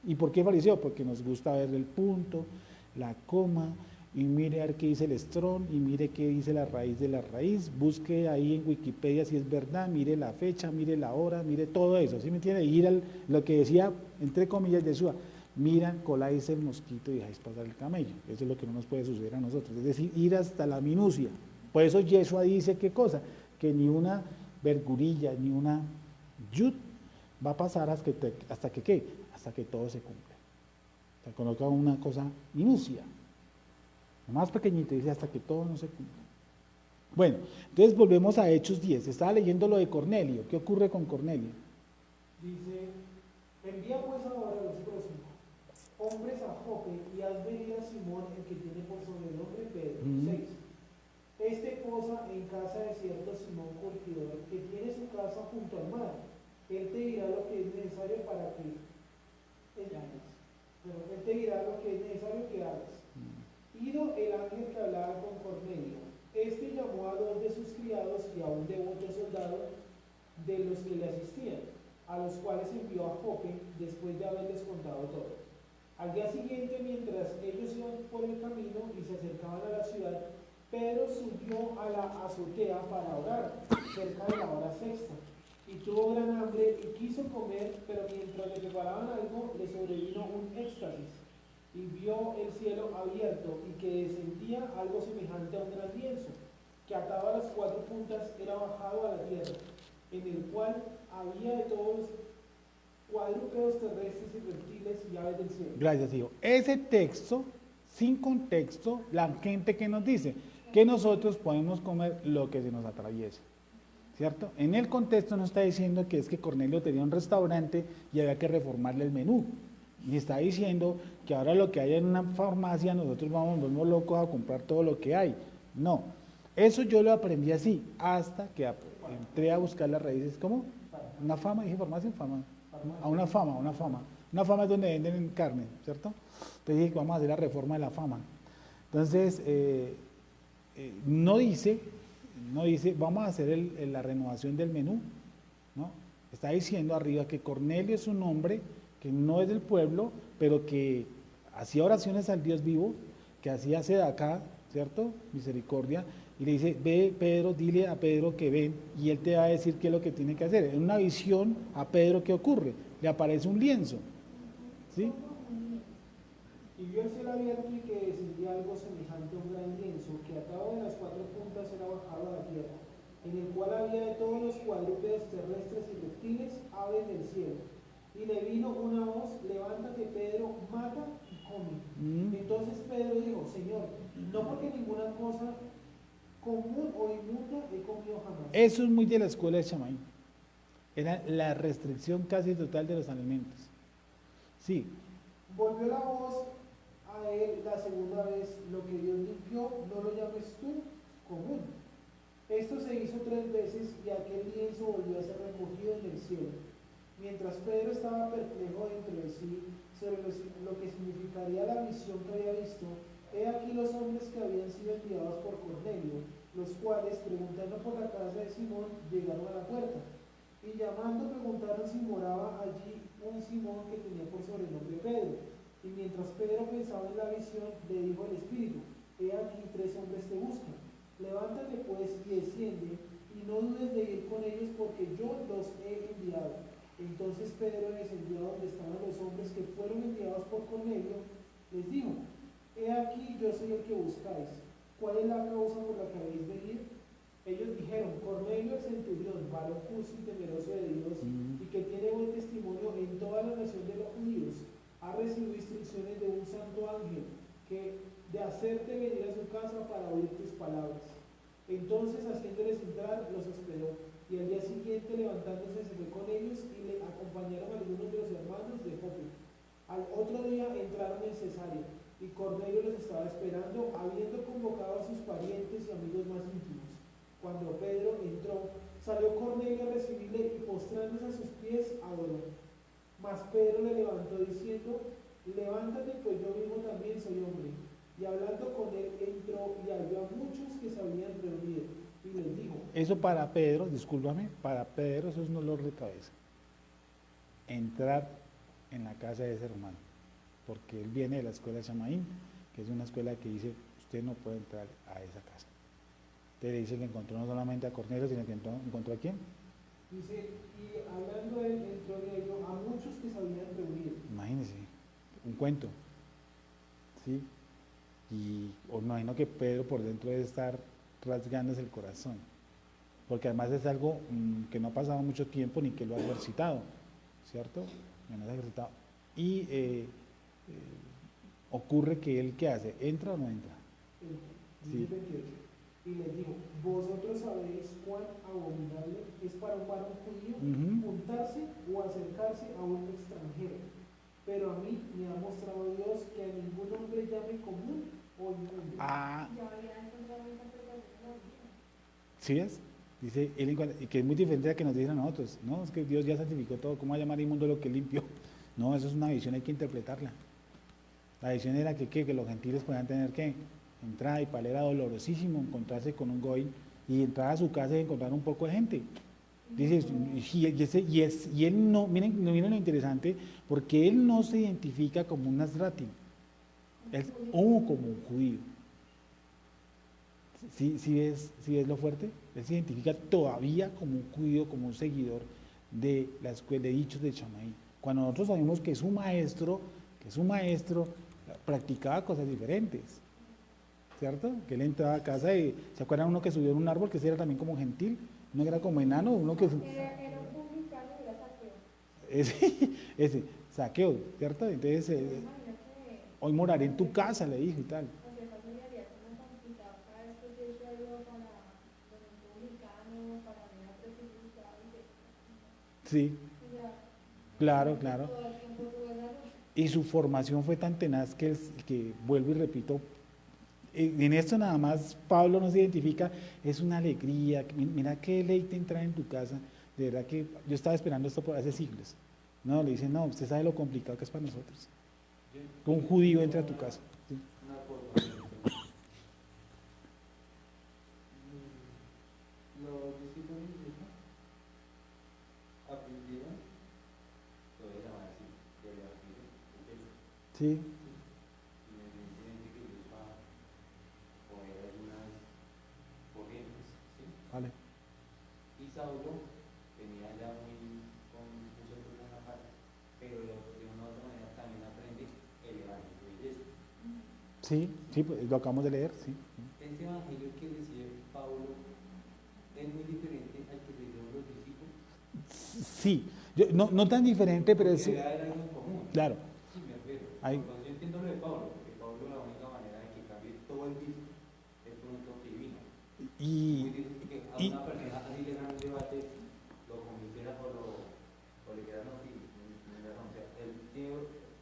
¿Y por qué fariseo? Porque nos gusta ver el punto, la coma, y mire a ver qué dice el strong, y mire qué dice la raíz de la raíz, busque ahí en Wikipedia si es verdad, mire la fecha, mire la hora, mire todo eso, ¿sí me entiende? Ir a lo que decía, entre comillas, Yeshua, miran, coláis el mosquito y dejáis pasar el camello. Eso es lo que no nos puede suceder a nosotros, es decir, ir hasta la minucia. Por eso Yeshua dice, ¿qué cosa? Que ni una vergurilla, ni una yud va a pasar hasta que ¿qué? Hasta que todo se cumple. O sea, coloca una cosa minucia, lo más pequeñito, dice hasta que todo no se cumpla. Bueno, entonces volvemos a Hechos 10. Estaba leyendo lo de Cornelio. ¿Qué ocurre con Cornelio? Dice, envía pues ahora, versículo 5, hombres a Jope y haz venir a Simón, el que tiene por sobrenombre Pedro. 6. Este posa en casa de cierto Simón curtidor, que tiene su casa junto al mar. Él te dirá lo que es necesario para que él te dirá lo que es necesario que hagas. Ido el ángel que hablaba con Cornelio, este llamó a 2 de sus criados y a un devoto soldado de los que le asistían, a los cuales envió a Jope después de haberles contado todo. Al día siguiente, mientras ellos iban por el camino y se acercaban a la ciudad, Pedro subió a la azotea para orar, cerca de la hora sexta, y tuvo gran hambre y quiso comer, pero mientras le preparaban algo, le sobrevino un éxtasis, y vio el cielo abierto y que descendía algo semejante a un gran lienzo, que atado a las 4 puntas era bajado a la tierra, en el cual había de todos cuadrúpedos terrestres y reptiles y aves del cielo. Gracias, hijo. Ese texto, sin contexto, la gente que nos dice que nosotros podemos comer lo que se nos atraviese, ¿cierto? En el contexto nos está diciendo que es que Cornelio tenía un restaurante y había que reformarle el menú. Y está diciendo que ahora lo que hay en una farmacia, nosotros volvemos locos a comprar todo lo que hay. No, eso yo lo aprendí así, hasta que entré a buscar las raíces. ¿Cómo? Una fama, dije farmacia, fama. Una fama. Una fama es donde venden carne, ¿cierto? Entonces dije, vamos a hacer la reforma de la fama. Entonces, no dice, vamos a hacer la renovación del menú, ¿no? Está diciendo arriba que Cornelio es un hombre que no es del pueblo, pero que hacía oraciones al Dios vivo, que hacía sedacá, ¿cierto? Misericordia, y le dice, ve Pedro, dile a Pedro que ven, y él te va a decir qué es lo que tiene que hacer. En una visión a Pedro, ¿qué ocurre? Le aparece un lienzo, ¿sí? Y vio el cielo abierto y que descendía algo semejante a un gran lienzo, que atado de las 4 puntas era bajado a la tierra, en el cual había de todos los cuadrúpedos terrestres y reptiles, aves del cielo. Y le vino una voz, levántate Pedro, mata y come. Entonces Pedro dijo, Señor, no porque ninguna cosa común o inmunda he comido jamás. Eso es muy de la escuela de Shammai. Era la restricción casi total de los alimentos. Sí. Volvió la voz a él la segunda vez, lo que Dios limpió, no lo llames tú común. Esto se hizo 3 veces y aquel lienzo volvió a ser recogido en el cielo. Mientras Pedro estaba perplejo dentro de sí sobre lo que significaría la visión que había visto, he aquí los hombres que habían sido enviados por Cornelio, los cuales, preguntando por la casa de Simón, llegaron a la puerta. Y llamando preguntaron si moraba allí un Simón que tenía por sobrenombre Pedro. Y mientras Pedro pensaba en la visión, le dijo el Espíritu, he aquí 3 hombres te buscan. Levántate pues y desciende, y no dudes de ir con ellos porque yo los he enviado. Entonces Pedro descendió a donde estaban los hombres que fueron enviados por Cornelio, les dijo, he aquí yo soy el que buscáis, ¿cuál es la causa por la que habéis venido? Ellos dijeron, Cornelio el centurión, varón justo y temeroso de Dios, y que tiene buen testimonio en toda la nación de los judíos, ha recibido instrucciones de un santo ángel, que de hacerte venir a su casa para oír tus palabras. Entonces, haciéndoles entrar, los hospedó, y al día siguiente, levantándose, se fue con ellos, y le acompañaron algunos de los hermanos de Jope. Al otro día entraron en Cesarea, y Cornelio los estaba esperando, habiendo convocado a sus parientes y amigos más íntimos. Cuando Pedro entró, salió Cornelio a recibirle y postrándose a sus pies, adoró. Mas Pedro le levantó diciendo, levántate, pues yo mismo también soy hombre. Y hablando con él, entró y halló a muchos que se habían reunido. y les dijo, Eso para Pedro, discúlpame, para Pedro eso es un dolor de cabeza. Entrar en la casa de ese hermano, porque él viene de la escuela de Chamaín, que es una escuela que dice, usted no puede entrar a esa casa. Usted le dice que encontró no solamente a Cornelio, sino que encontró a quién. dice, y hablando él, entró en ello a muchos que se habían reunido. Imagínense, un cuento, ¿sí? Y os imagino que Pedro por dentro debe estar rasgándose el corazón, porque además es algo que no ha pasado mucho tiempo ni que lo ha ejercitado, ¿cierto? Que no lo ha ejercitado. Y ocurre que él, ¿qué hace? ¿Entra o no entra? Dice Sí. 28, y les dijo, vosotros sabéis cuán abominable es para un varón judío Ujú. juntarse o acercarse a un extranjero, pero a mí me ha mostrado Dios que a ningún hombre llame común o inmundo. Ah, Ya había encontrado una interpretación de la Biblia. ¿sí ves? Dice, él y que es muy diferente a que nos dicen a nosotros, no, es que Dios ya santificó todo, ¿cómo va a llamar inmundo lo que limpio? No, eso es una visión, hay que interpretarla. La visión era que los gentiles podían tener que entrar, y para él era dolorosísimo encontrarse con un goy y entrar a su casa y encontrar un poco de gente. Dice, y él no, miren lo interesante, porque él no se identifica como un nazrati, como un judío. ¿Sí ves lo fuerte? Él se identifica todavía como un judío, como un seguidor de la escuela de dichos de Chamaí. Cuando nosotros sabemos que su maestro practicaba cosas diferentes, ¿cierto? Que él entraba a casa y, ¿se acuerdan uno que subió en un árbol, que ese era también como gentil? Uno que era como enano, uno que... Era un publicano y era saqueo. Ese, saqueo, ¿cierto? Entonces, Me imagino que hoy moraré en tu casa, le dijo y tal. o sea, acaso le haría como complicado cada vez que yo suelo para un publicano, para una prostituta, Sí, o sea, claro. todo el tiempo tuve la luz. Y su formación fue tan tenaz que vuelvo y repito, en esto nada más Pablo nos identifica, es una alegría, mira qué deleite entrar en tu casa, de verdad que yo estaba esperando esto por hace siglos. No, le dicen, no, usted sabe lo complicado que es para nosotros. Que un judío entre a tu casa. ¿sí? Una cosa, los discípulos de Jesús aprendieron, todavía la van a decir, de la Sí, y me dicen que Dios va a poner algunas corrientes, ¿sí? vale. Y Saulo venía ya con muchas cosas en la parte, pero de una u otra manera también aprende el evangelio de Jesús. Sí, pues, lo acabamos de leer, sí. Este evangelio que decía Pablo es muy diferente al que leyeron los discípulos. Sí, no tan diferente, pero Porque es... era algo en común. Claro, Sí, me refiero. Hay- Cuando yo entiendo lo de Pablo, porque Pablo la única manera de que cambie todo el disco es con un toque divino. Muy y, difícil que a y- una persona así le gane un debate, lo convenciera o le quedara no, sí, tiene razón. O sea, el tío,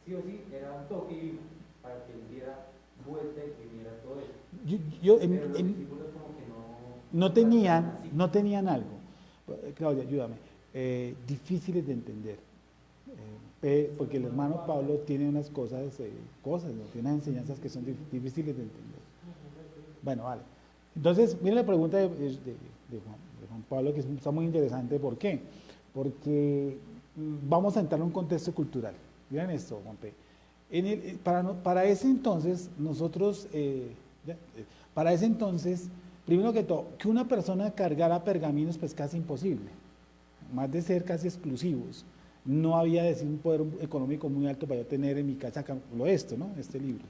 sí o sí era un toque divino para que él diera vuelta y viniera todo eso. yo Pero los discípulos como que no... no tenían algo, Claudia, ayúdame, difíciles de entender, porque el hermano Pablo tiene unas cosas, ¿no? Tiene unas enseñanzas que son difíciles de entender. Bueno, vale. Entonces, miren la pregunta de Juan Pablo, que está muy interesante. ¿Por qué? Porque vamos a entrar en un contexto cultural. Miren esto, Juan P. Para ese entonces, primero que todo, que una persona cargara pergaminos, pues casi imposible, más de ser casi exclusivos. No había un poder económico muy alto para yo tener en mi casa esto, ¿no? Este libro.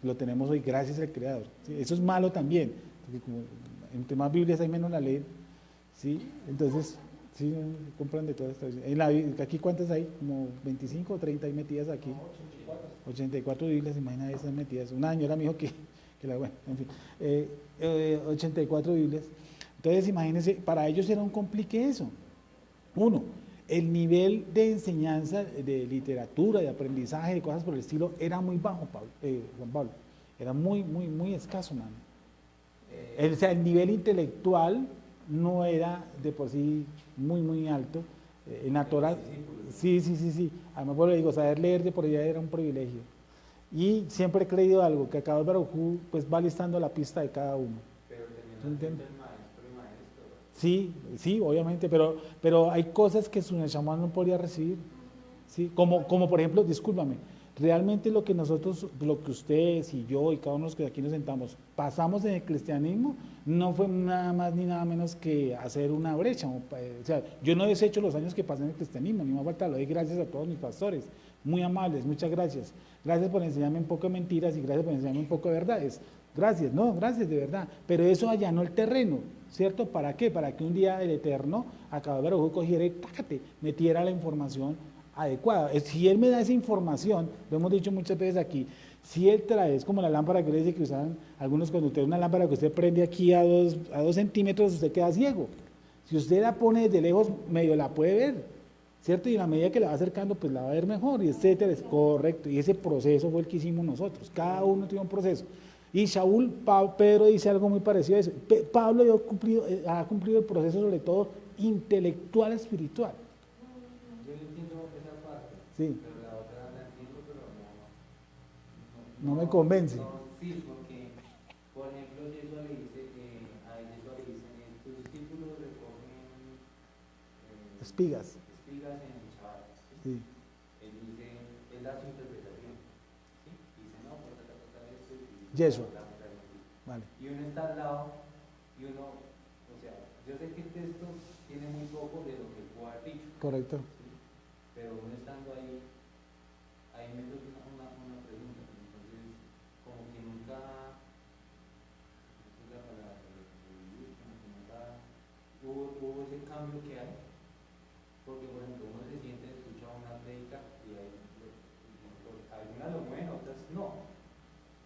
Lo tenemos hoy gracias al Creador. ¿sí? Eso es malo también, porque como entre más Biblias hay menos la ley, ¿sí? Entonces, sí, compran de todas estas. ¿Aquí cuántas hay? Como 25 o 30 hay metidas aquí. 84 Biblias, imagina esas metidas. Un año era mi hijo bueno, en fin, 84 Biblias. Entonces, imagínense, para ellos era un complique eso. Uno, el nivel de enseñanza, de literatura, de aprendizaje, de cosas por el estilo, era muy bajo, Juan Pablo. Era muy escaso, mano. O sea, el nivel intelectual no era de por sí muy alto. En la Torah, sí. Además, pues le digo, saber leer de por allá era un privilegio. Y siempre he creído algo, que acá el Baruj Hu, pues va listando la pista de cada uno. Pero ¿Tú entiendes? terminando el maestro y maestro. Sí, sí, obviamente, pero hay cosas que su Neshama no podría recibir. ¿Sí? Como por ejemplo, discúlpame, realmente lo que nosotros, lo que ustedes y yo y cada uno de los que aquí nos sentamos, pasamos en el cristianismo, no fue nada más ni nada menos que hacer una brecha. O sea, yo no desecho los años que pasé en el cristianismo, ni más falta, lo doy gracias a todos mis pastores, muy amables, muchas gracias. Gracias por enseñarme un poco de mentiras y gracias por enseñarme un poco de verdades. Gracias, no, gracias de verdad. Pero eso allanó el terreno, ¿cierto? ¿Para qué? Para que un día el Eterno, acabado de Baruj, cogiera y tácate, metiera la información adecuada. Si Él me da esa información, lo hemos dicho muchas veces aquí, si Él trae, es como la lámpara que le dice que usaban algunos conductores, una lámpara que usted prende aquí a 2 centímetros, usted queda ciego. Si usted la pone desde lejos, medio la puede ver, ¿cierto? Y a la medida que la va acercando, pues la va a ver mejor, y etcétera, es correcto. Y ese proceso fue el que hicimos nosotros, cada uno tiene un proceso. Y Shaul, Pedro dice algo muy parecido a eso. Pablo ha cumplido el proceso, sobre todo intelectual, espiritual. Yo entiendo esa parte, Sí. pero la otra la entiendo, pero No me convence. Sí, porque, por ejemplo, Yeshua le dice, a Yeshua le dicen, tus discípulos recogen Espigas. espigas en el Shabbat. Sí. Él dice, él da su interpretación. ¿Sí? Dice, no, por tratar esto. Yeshua. Vale. Y uno está al lado, y uno, o sea, yo sé que el texto tiene muy poco de lo que él puede haber dicho. Correcto. ¿Sí? Pero uno estando ahí me surge una pregunta. Entonces, como que nunca, no sé la palabra, como que nunca hubo ese cambio que hay. Porque, por ejemplo, uno se siente, escucha una prédica y algunas lo mueven, otras no.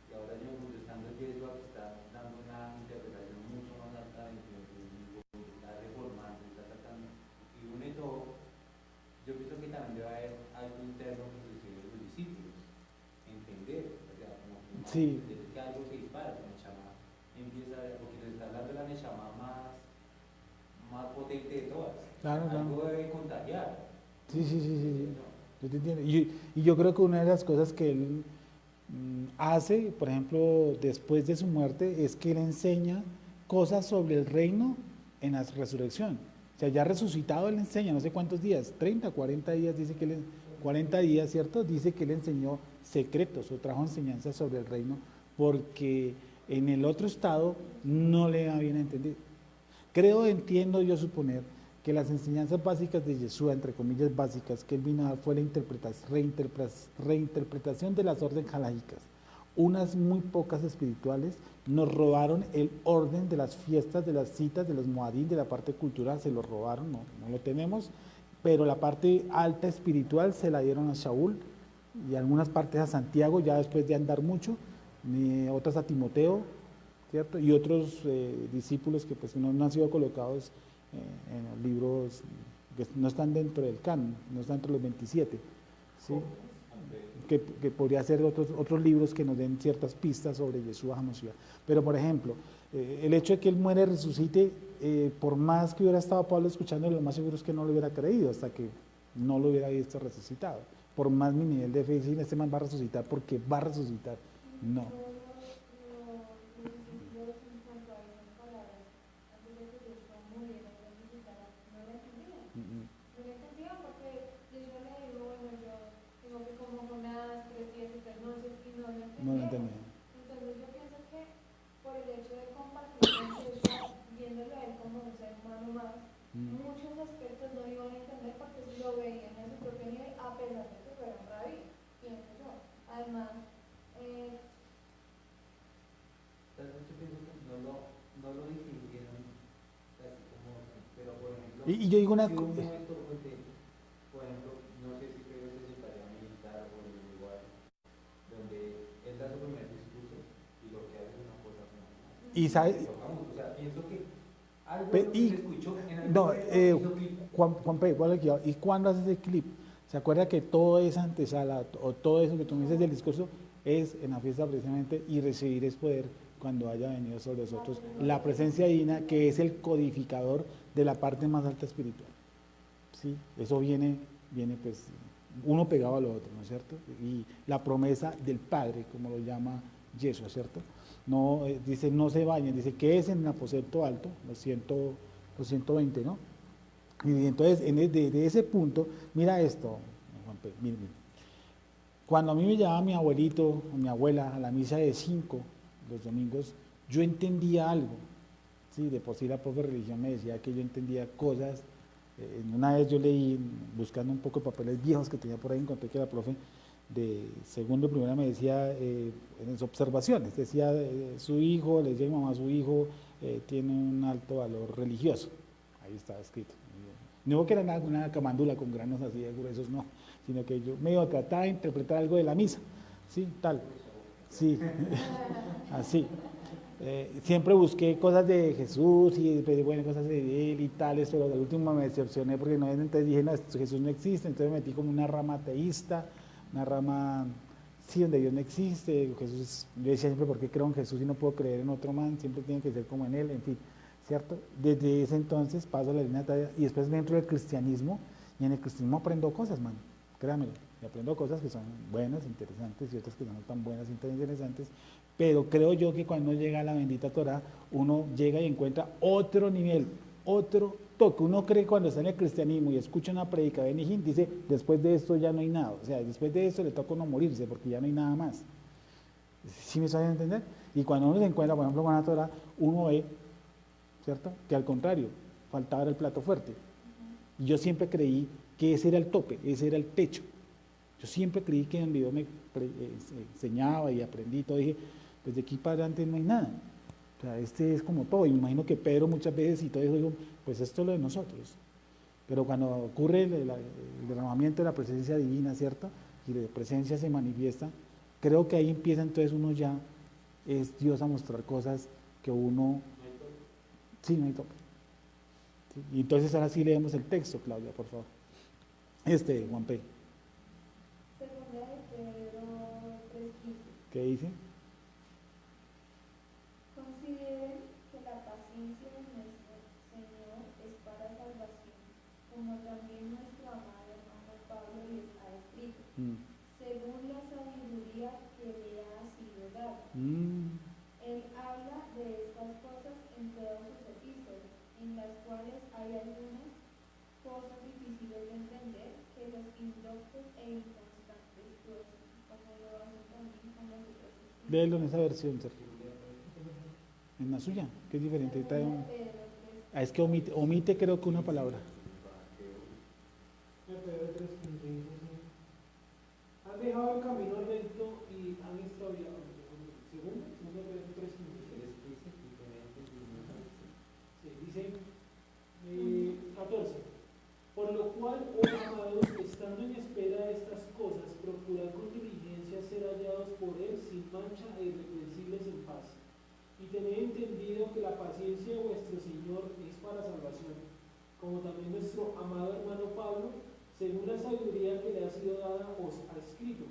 Y ahora yo, estando en Yeshua, que está dando una interpretación mucho más alta de está reformando, está tratando, y une todo. Yo pienso que también debe haber algo interno inclusive de los discípulos, entender, o sea, como que, Sí. entender que algo se dispara, la Neshama empieza a ver, porque se está hablando de la Neshama más potente de todas. Claro, claro. Algo debe contagiar. Sí. Yo te entiendo. Y yo creo que una de las cosas que él hace, por ejemplo, después de su muerte, es que él enseña cosas sobre el reino en la resurrección. O sea, ya resucitado él enseña, no sé cuántos días, 30, 40 días, dice que él, 40 días, ¿cierto? Dice que él enseñó secretos o trajo enseñanzas sobre el reino, porque en el otro estado no le habían entendido. Entiendo yo suponer que las enseñanzas básicas de Yeshua, entre comillas básicas, que él vino a dar fue la reinterpretación de las órdenes halágicas. Unas muy pocas espirituales nos robaron el orden de las fiestas, de las citas, de los moadín, de la parte cultural, se lo robaron, no lo tenemos, pero la parte alta espiritual se la dieron a Shaul y algunas partes a Santiago, ya después de andar mucho, otras a Timoteo, ¿cierto? Y otros discípulos que pues no han sido colocados en los libros que no están dentro del canon, no están dentro de los 27, ¿sí? Que podría ser otros libros que nos den ciertas pistas sobre Yeshua HaMashiach. Pero por ejemplo, el hecho de que él muere y resucite, por más que hubiera estado Pablo escuchando, lo más seguro es que no lo hubiera creído hasta que no lo hubiera visto resucitado. Por más mi nivel de fe, decir, este man va a resucitar porque va a resucitar, no. No lo entendía. Entonces yo pienso que por el hecho de compartir con Jesús, viéndolo a él como un ser humano más, muchos aspectos no iban a entender porque lo veían en su propio nivel, a pesar de que fuera un rabí, pienso yo. Además, Entonces yo pienso que no lo distinguieron así como, pero por ejemplo, Y yo digo una si un cosa. momento, por ejemplo, no sé si Pedro se tarea militar o igual, donde él da su primer discurso y lo que hace es una cosa como, Y sabe, o sea, pienso que algo Pe- que y- se escuchó en el no, hizo clic. Juan Pedro, ¿cuál es el que- ¿y cuándo haces el clip? ¿Se acuerda que todo esa antesala o todo eso que tú me dices del discurso es en la fiesta precisamente y recibir es poder cuando haya venido sobre nosotros la presencia divina que es el codificador de la parte más alta espiritual? ¿Sí? Eso viene pues uno pegado a lo otro, ¿no es cierto? Y la promesa del Padre, como lo llama Yeshua, ¿cierto? No, dice no se bañen, dice que es en el aposento alto, los los 120, ¿no? Y entonces, de ese punto, mira esto, Juanpe, mire. Cuando a mí me llevaba mi abuelito o mi abuela a la misa de 5 los domingos, yo entendía algo. Sí, de por sí la profe de religión me decía que yo entendía cosas. Una vez yo leí, buscando un poco de papeles viejos que tenía por ahí, encontré que la profe de segundo y primera me decía en las observaciones, decía su hijo, le decía a mi mamá, su hijo tiene un alto valor religioso. Ahí estaba escrito. No que era una camandula con granos así de gruesos, no, sino que yo medio trataba de interpretar algo de la misa, ¿sí? Tal, sí, así. Siempre busqué cosas de Jesús y bueno, cosas de él y tales, pero al último me decepcioné porque no, entonces dije, no, Jesús no existe, entonces me metí como una rama ateísta, una rama, sí, donde Dios no existe, Jesús, yo decía siempre, ¿por qué creo en Jesús y no puedo creer en otro man? Siempre tiene que ser como en él, en fin, ¿cierto? Desde ese entonces paso la línea y después me entro del cristianismo y en el cristianismo aprendo cosas, man, créanmelo, y aprendo cosas que son buenas, interesantes y otras que no son tan buenas y tan interesantes, pero creo yo que cuando llega a la bendita Torah, uno llega y encuentra otro nivel, otro toque. Uno cree cuando está en el cristianismo y escucha una predica de Benihín, dice, después de esto ya no hay nada, o sea, después de esto le toca a uno morirse porque ya no hay nada más. ¿Sí me saben entender? Y cuando uno se encuentra, por ejemplo, con la Torah, uno ve, ¿cierto?, que al contrario, faltaba el plato fuerte. Y yo siempre creí que ese era el tope, ese era el techo. Yo siempre creí que donde Dios me enseñaba y aprendí todo, dije, pues de aquí para adelante no hay nada. O sea, este es como todo. Y me imagino que Pedro muchas veces y todo eso, digo, pues esto es lo de nosotros. Pero cuando ocurre el derramamiento de la presencia divina, ¿cierto? Y la presencia se manifiesta, creo que ahí empieza entonces uno ya, es Dios a mostrar cosas que uno... Sí, no hay tope. Sí, y entonces ahora sí leemos el texto, Claudia, por favor. Juan P. Segunda de Pedro 3:15. ¿Qué dice? Consideren que la paciencia de nuestro Señor es para salvación, como también nuestro amado hermano Pablo les ha escrito, según la sabiduría que le ha sido dada. Él habla de estas cosas en todas sus epístolas, en las cuales hay algunas cosas difíciles de entender que los indoctos e inconstantes tuercen, como lo hacen también con las otras escrituras. Léelo en esa versión, Sergio. En la suya, que es diferente. Es que omite creo que una palabra. Han dejado el camino recto y han extraviado. Segundo Pedro 3:15. Dice 14. Por lo cual, oh amados, estando en espera de estas cosas, procurad con diligencia ser hallados por él sin mancha e irreprensibles en paz. Y tened entendido que la paciencia de vuestro Señor es para salvación, como también nuestro amado hermano Pablo, según la sabiduría que le ha sido dada, os ha escrito,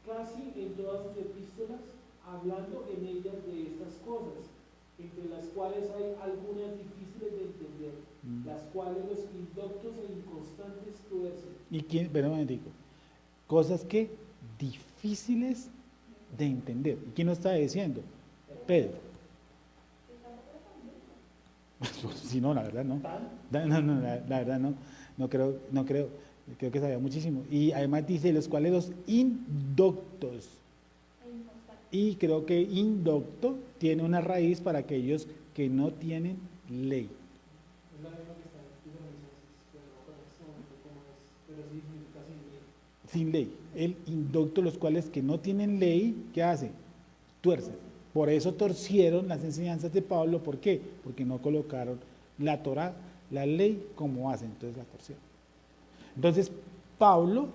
casi en todas sus epístolas, hablando en ellas de estas cosas, entre las cuales hay algunas difíciles de entender, las cuales los indoctos e inconstantes tuercen. ¿Y quién? Perdón, digo, cosas que difíciles de entender. ¿Y quién lo está diciendo? Pedro. Sí, no, la verdad no. La verdad no creo que sabía muchísimo. Y además dice, los cuales los indoctos. Y creo que indocto tiene una raíz para aquellos que no tienen ley. Es la misma que está en pero sí significa sin ley. Sin ley. El indocto, los cuales que no tienen ley, ¿qué hace? Tuercen. Por eso torcieron las enseñanzas de Pablo. ¿Por qué? Porque no colocaron la Torá, la ley, como hacen, entonces la torcieron. Entonces, Pablo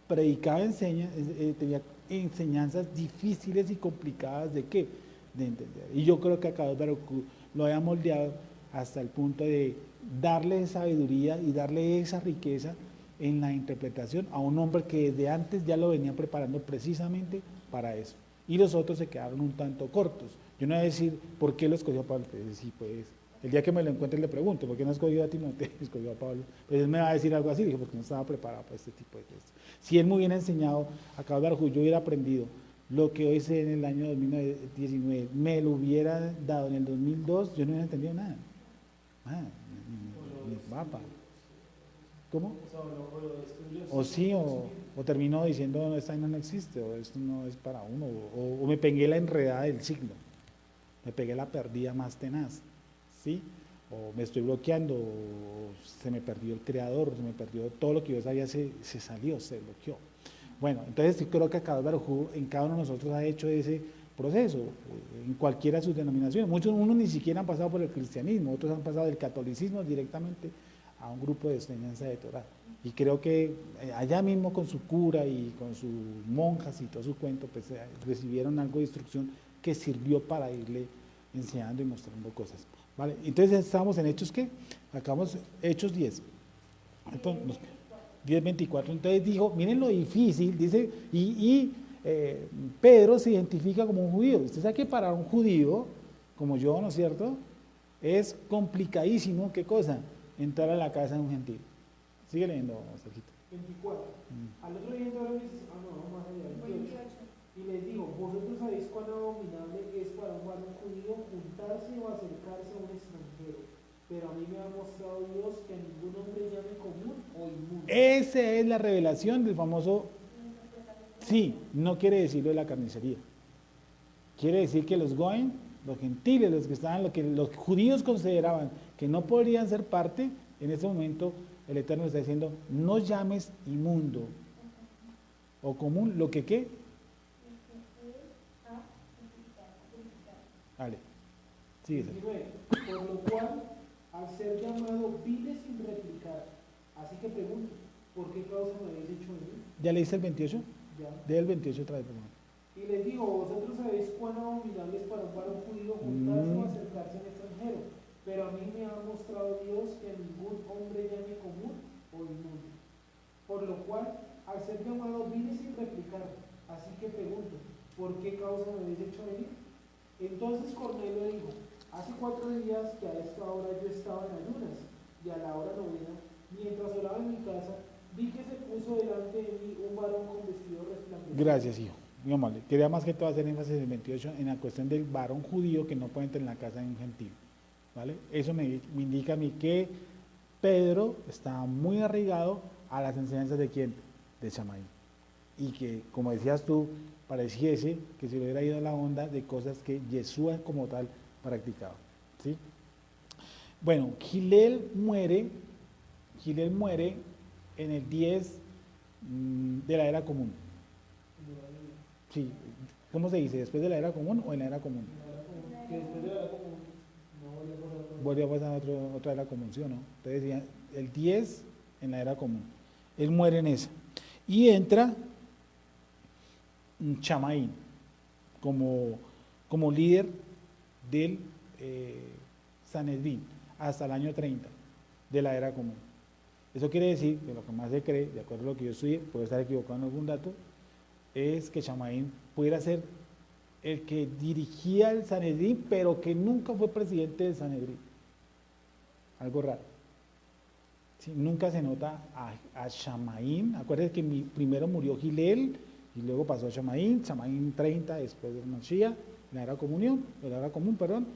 predicaba, tenía enseñanzas difíciles y complicadas de qué? De entender. Y yo creo que acá lo había moldeado hasta el punto de darle sabiduría y darle esa riqueza en la interpretación a un hombre que desde antes ya lo venía preparando precisamente para eso. Y los otros se quedaron un tanto cortos. Yo no voy a decir por qué lo escogió Pablo, pues sí, pues el día que me lo encuentre le pregunto, ¿por qué no escogió a Timoteo? Escogió a Pablo. Pues él me va a decir algo así, dije, porque no estaba preparado para este tipo de textos. Si él me hubiera enseñado a Carlos Arjú, yo hubiera aprendido lo que hoy sé en el año 2019, me lo hubiera dado en el 2002, yo no hubiera entendido nada. mapa. ¿Cómo? O sea, o lo destruye. O sí, o termino diciendo, no, esta no existe, o esto no es para uno, o me pegué la enredada del siglo, me pegué la perdida más tenaz, ¿sí? O me estoy bloqueando, o se me perdió el creador, se me perdió todo lo que yo sabía, se salió, se bloqueó. Bueno, entonces sí creo que Akadosh Baruj Hu en cada uno de nosotros ha hecho ese proceso, en cualquiera de sus denominaciones. Unos ni siquiera han pasado por el cristianismo, otros han pasado del catolicismo directamente a un grupo de enseñanza de Torah. Y creo que allá mismo con su cura y con sus monjas y todo su cuento, pues recibieron algo de instrucción que sirvió para irle enseñando y mostrando cosas. ¿Vale? Entonces estamos en Hechos, ¿qué? Acabamos Hechos 10. Entonces, 10:24. Entonces dijo, miren lo difícil, dice, Pedro se identifica como un judío. Usted sabe que para un judío, como yo, ¿no es cierto?, es complicadísimo, ¿qué cosa? Entrar a la casa de un gentil. Sigue leyendo, Sergito. 24. Al otro día entraron y dice, más allá, 28. Y les digo, vosotros sabéis cuán abominable es para un varón judío juntarse o acercarse a un extranjero, pero a mí me ha mostrado Dios que a ningún hombre llame común o inmundo. Esa es la revelación del famoso, sí, no quiere decirlo de la carnicería. Quiere decir que los goyim, los gentiles, los que estaban, lo que los judíos consideraban que no podrían ser parte, en ese momento el Eterno está diciendo, no llames inmundo o común, lo que qué. Vale, sigue. 19. Por lo cual, al ser llamado, vine sin replicar. Así que pregunto, ¿por qué causa me habéis hecho venir? ¿Ya leíste el 28? Ya. Del 28 otra vez, por favor. Y les digo, vosotros sabéis cuán abominable es para un varón judío juntarse o acercarse a un extranjero, pero a mí me ha mostrado Dios que a ningún hombre llame común o inmundo. Por lo cual, al ser llamado, vine sin replicar. Así que pregunto, ¿por qué causa me habéis hecho venir? Entonces Cornelio dijo, hace 4 días que a esta hora yo estaba en ayunas, y a la hora novena, mientras oraba en mi casa, vi que se puso delante de mí un varón con vestido resplandeciente. Gracias, hijo. Muy amable. Quería más que todo hacer énfasis en el 28 en la cuestión del varón judío que no puede entrar en la casa de un gentil. ¿Vale? Eso me indica a mí que Pedro estaba muy arraigado a las enseñanzas de quién, de Shammai. Y que, como decías tú, pareciese que se le hubiera ido a la onda de cosas que Yeshua como tal practicaba. ¿Sí? Bueno, Gilel muere en el 10 de la era común. Sí, ¿cómo se dice? ¿Después de la era común o en la era común? Que después de la era común, no Volvió a pasar otra era común, ¿sí o no? Entonces decía, el 10 en la era común. Él muere en esa. Y entra Shammai como líder del Sanedrín hasta el año 30 de la era común. Eso quiere decir, de lo que más se cree, de acuerdo a lo que yo estudié, puedo estar equivocado en algún dato, es que Shammai pudiera ser el que dirigía el Sanedrín, pero que nunca fue presidente del Sanedrín. Algo raro. Sí, nunca se nota a Shammai. Acuérdense que primero murió Gilel y luego pasó a Shammai 30 después de Mashiach, la era común, perdón,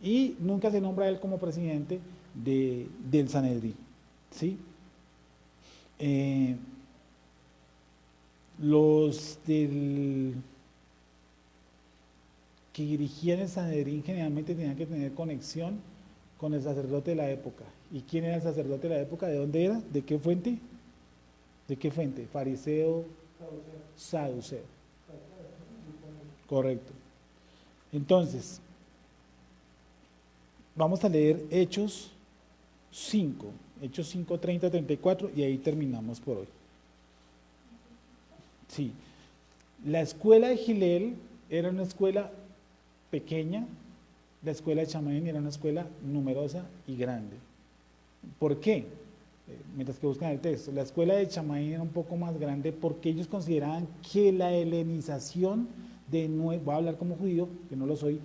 y nunca se nombra a él como presidente del Sanedrín. ¿Sí? Los que dirigían el Sanedrín generalmente tenían que tener conexión con el sacerdote de la época. ¿Y quién era el sacerdote de la época? ¿De dónde era? ¿De qué fuente? ¿De qué fuente? Fariseo, saduceo. Correcto. Entonces, vamos a leer Hechos 5, 30, 34, y ahí terminamos por hoy. Sí, la escuela de Gilel era una escuela pequeña, la escuela de Shammai era una escuela numerosa y grande. ¿Por qué? Mientras que buscan el texto, la escuela de Shammai era un poco más grande porque ellos consideraban que la helenización voy a hablar como judío, que no lo soy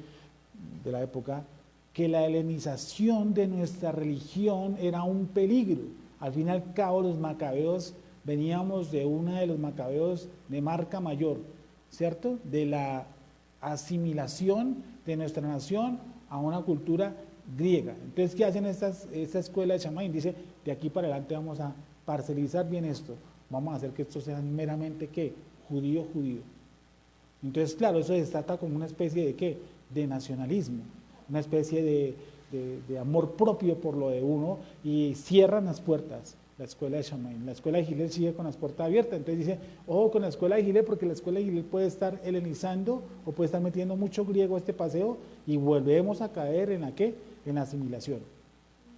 de la época, que la helenización de nuestra religión era un peligro. Al fin y al cabo, los macabeos, veníamos de una de los macabeos de marca mayor, ¿cierto? De la asimilación de nuestra nación a una cultura griega. Entonces, ¿qué hacen esta escuela de Shammai? Dice, de aquí para adelante vamos a parcelizar bien esto, vamos a hacer que esto sea meramente, ¿qué? Judío, judío. Entonces, claro, eso se trata como una especie de, ¿qué? De nacionalismo, una especie de amor propio por lo de uno, y cierran las puertas. La escuela de Shammai, la escuela de Hillel sigue con las puertas abiertas. Entonces dice, ojo con la escuela de Hillel, porque la escuela de Hillel puede estar helenizando o puede estar metiendo mucho griego a este paseo, y volvemos a caer en la ¿qué? En la asimilación.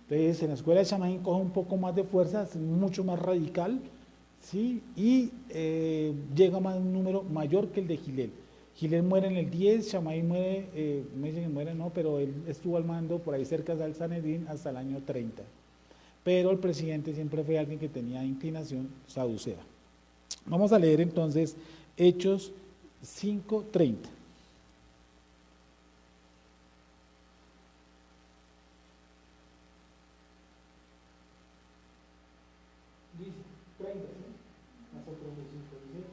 Entonces en la escuela de Shammai coge un poco más de fuerza, es mucho más radical, ¿sí? Y llega a un número mayor que el de Hillel. Hillel muere en el 10, Shammai muere, me dicen que muere, no, pero él estuvo al mando por ahí cerca del Sanedrín hasta el año 30. Pero el presidente siempre fue alguien que tenía inclinación saducea. Vamos a leer entonces Hechos 5:30. Dice, 30, ¿sí? Hasta 35, dice,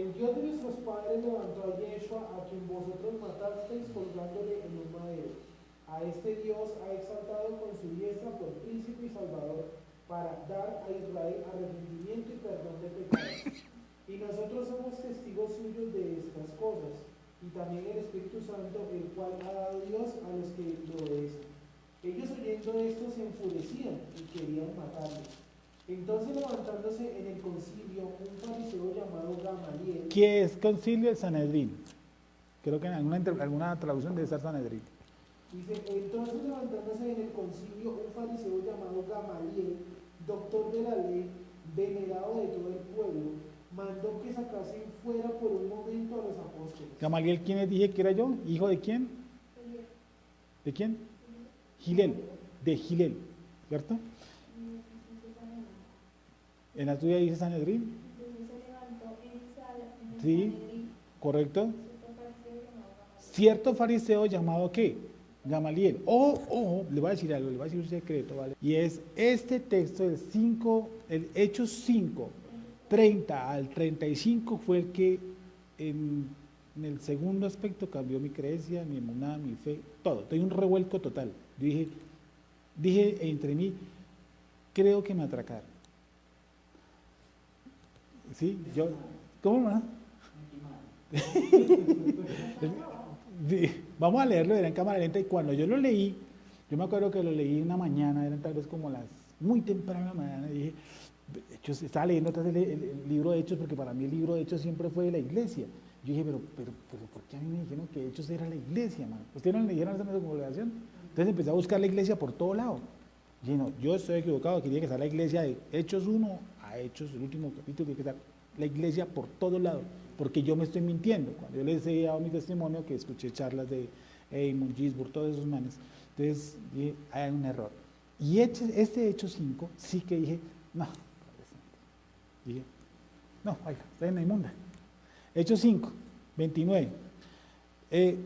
el Dios de nuestros padres levantó a Yeshua, a quien vosotros matasteis colgándole en un madero. A este Dios ha exaltado con su diestra por príncipe y salvador, para dar a Israel arrepentimiento y perdón de pecados. Y nosotros somos testigos suyos de estas cosas, y también el Espíritu Santo, el cual ha dado Dios a los que lo obedecen. Ellos oyendo esto se enfurecían y querían matarle. Entonces, levantándose en el concilio, un fariseo llamado Gamaliel. ¿Qué es concilio? El Sanedrín. Creo que en alguna traducción debe estar Sanedrín. Dice, entonces levantándose en el concilio un fariseo llamado Gamaliel, doctor de la ley, venerado de todo el pueblo, mandó que sacasen fuera por un momento a los apóstoles. Gamaliel, ¿quién dije que era yo? ¿Hijo de quién? ¿De quién? Hillel, de Hillel, ¿cierto? En la tuya dice Sanedrín. Sí, correcto. Cierto fariseo llamado ¿qué? Gamaliel. Le voy a decir algo, le voy a decir un secreto, ¿vale? Y es este texto, el Hechos 5, 30 al 35, fue el que en el segundo aspecto cambió mi creencia, mi emuná, mi fe, todo. Tengo un revuelco total. Dije entre mí, creo que me atracaron. ¿Sí? Yo, ¿cómo más? Vamos a leerlo, era en cámara lenta, y cuando yo lo leí, yo me acuerdo que lo leí una mañana, eran tal vez como las muy temprano de la mañana, y dije, Hechos, estaba leyendo atrás el libro de Hechos, porque para mí el libro de Hechos siempre fue de la iglesia. Yo dije, pero ¿por qué a mí me dijeron que Hechos era la iglesia, man? ¿Ustedes no le dijeron esa congregación? Entonces empecé a buscar la iglesia por todo lado. Y dije, no, yo estoy equivocado, aquí tiene que estar la iglesia de Hechos 1 a Hechos, el último capítulo, tiene que estar la iglesia por todo lado, porque yo me estoy mintiendo. Cuando yo les he dado mi testimonio, que escuché charlas de Eamon, Gisburg, todos esos manes, entonces dije, hay un error. Y este Hechos 5, sí que dije, no, dije, no, oiga, está en la inmunda. Hechos 5, 29.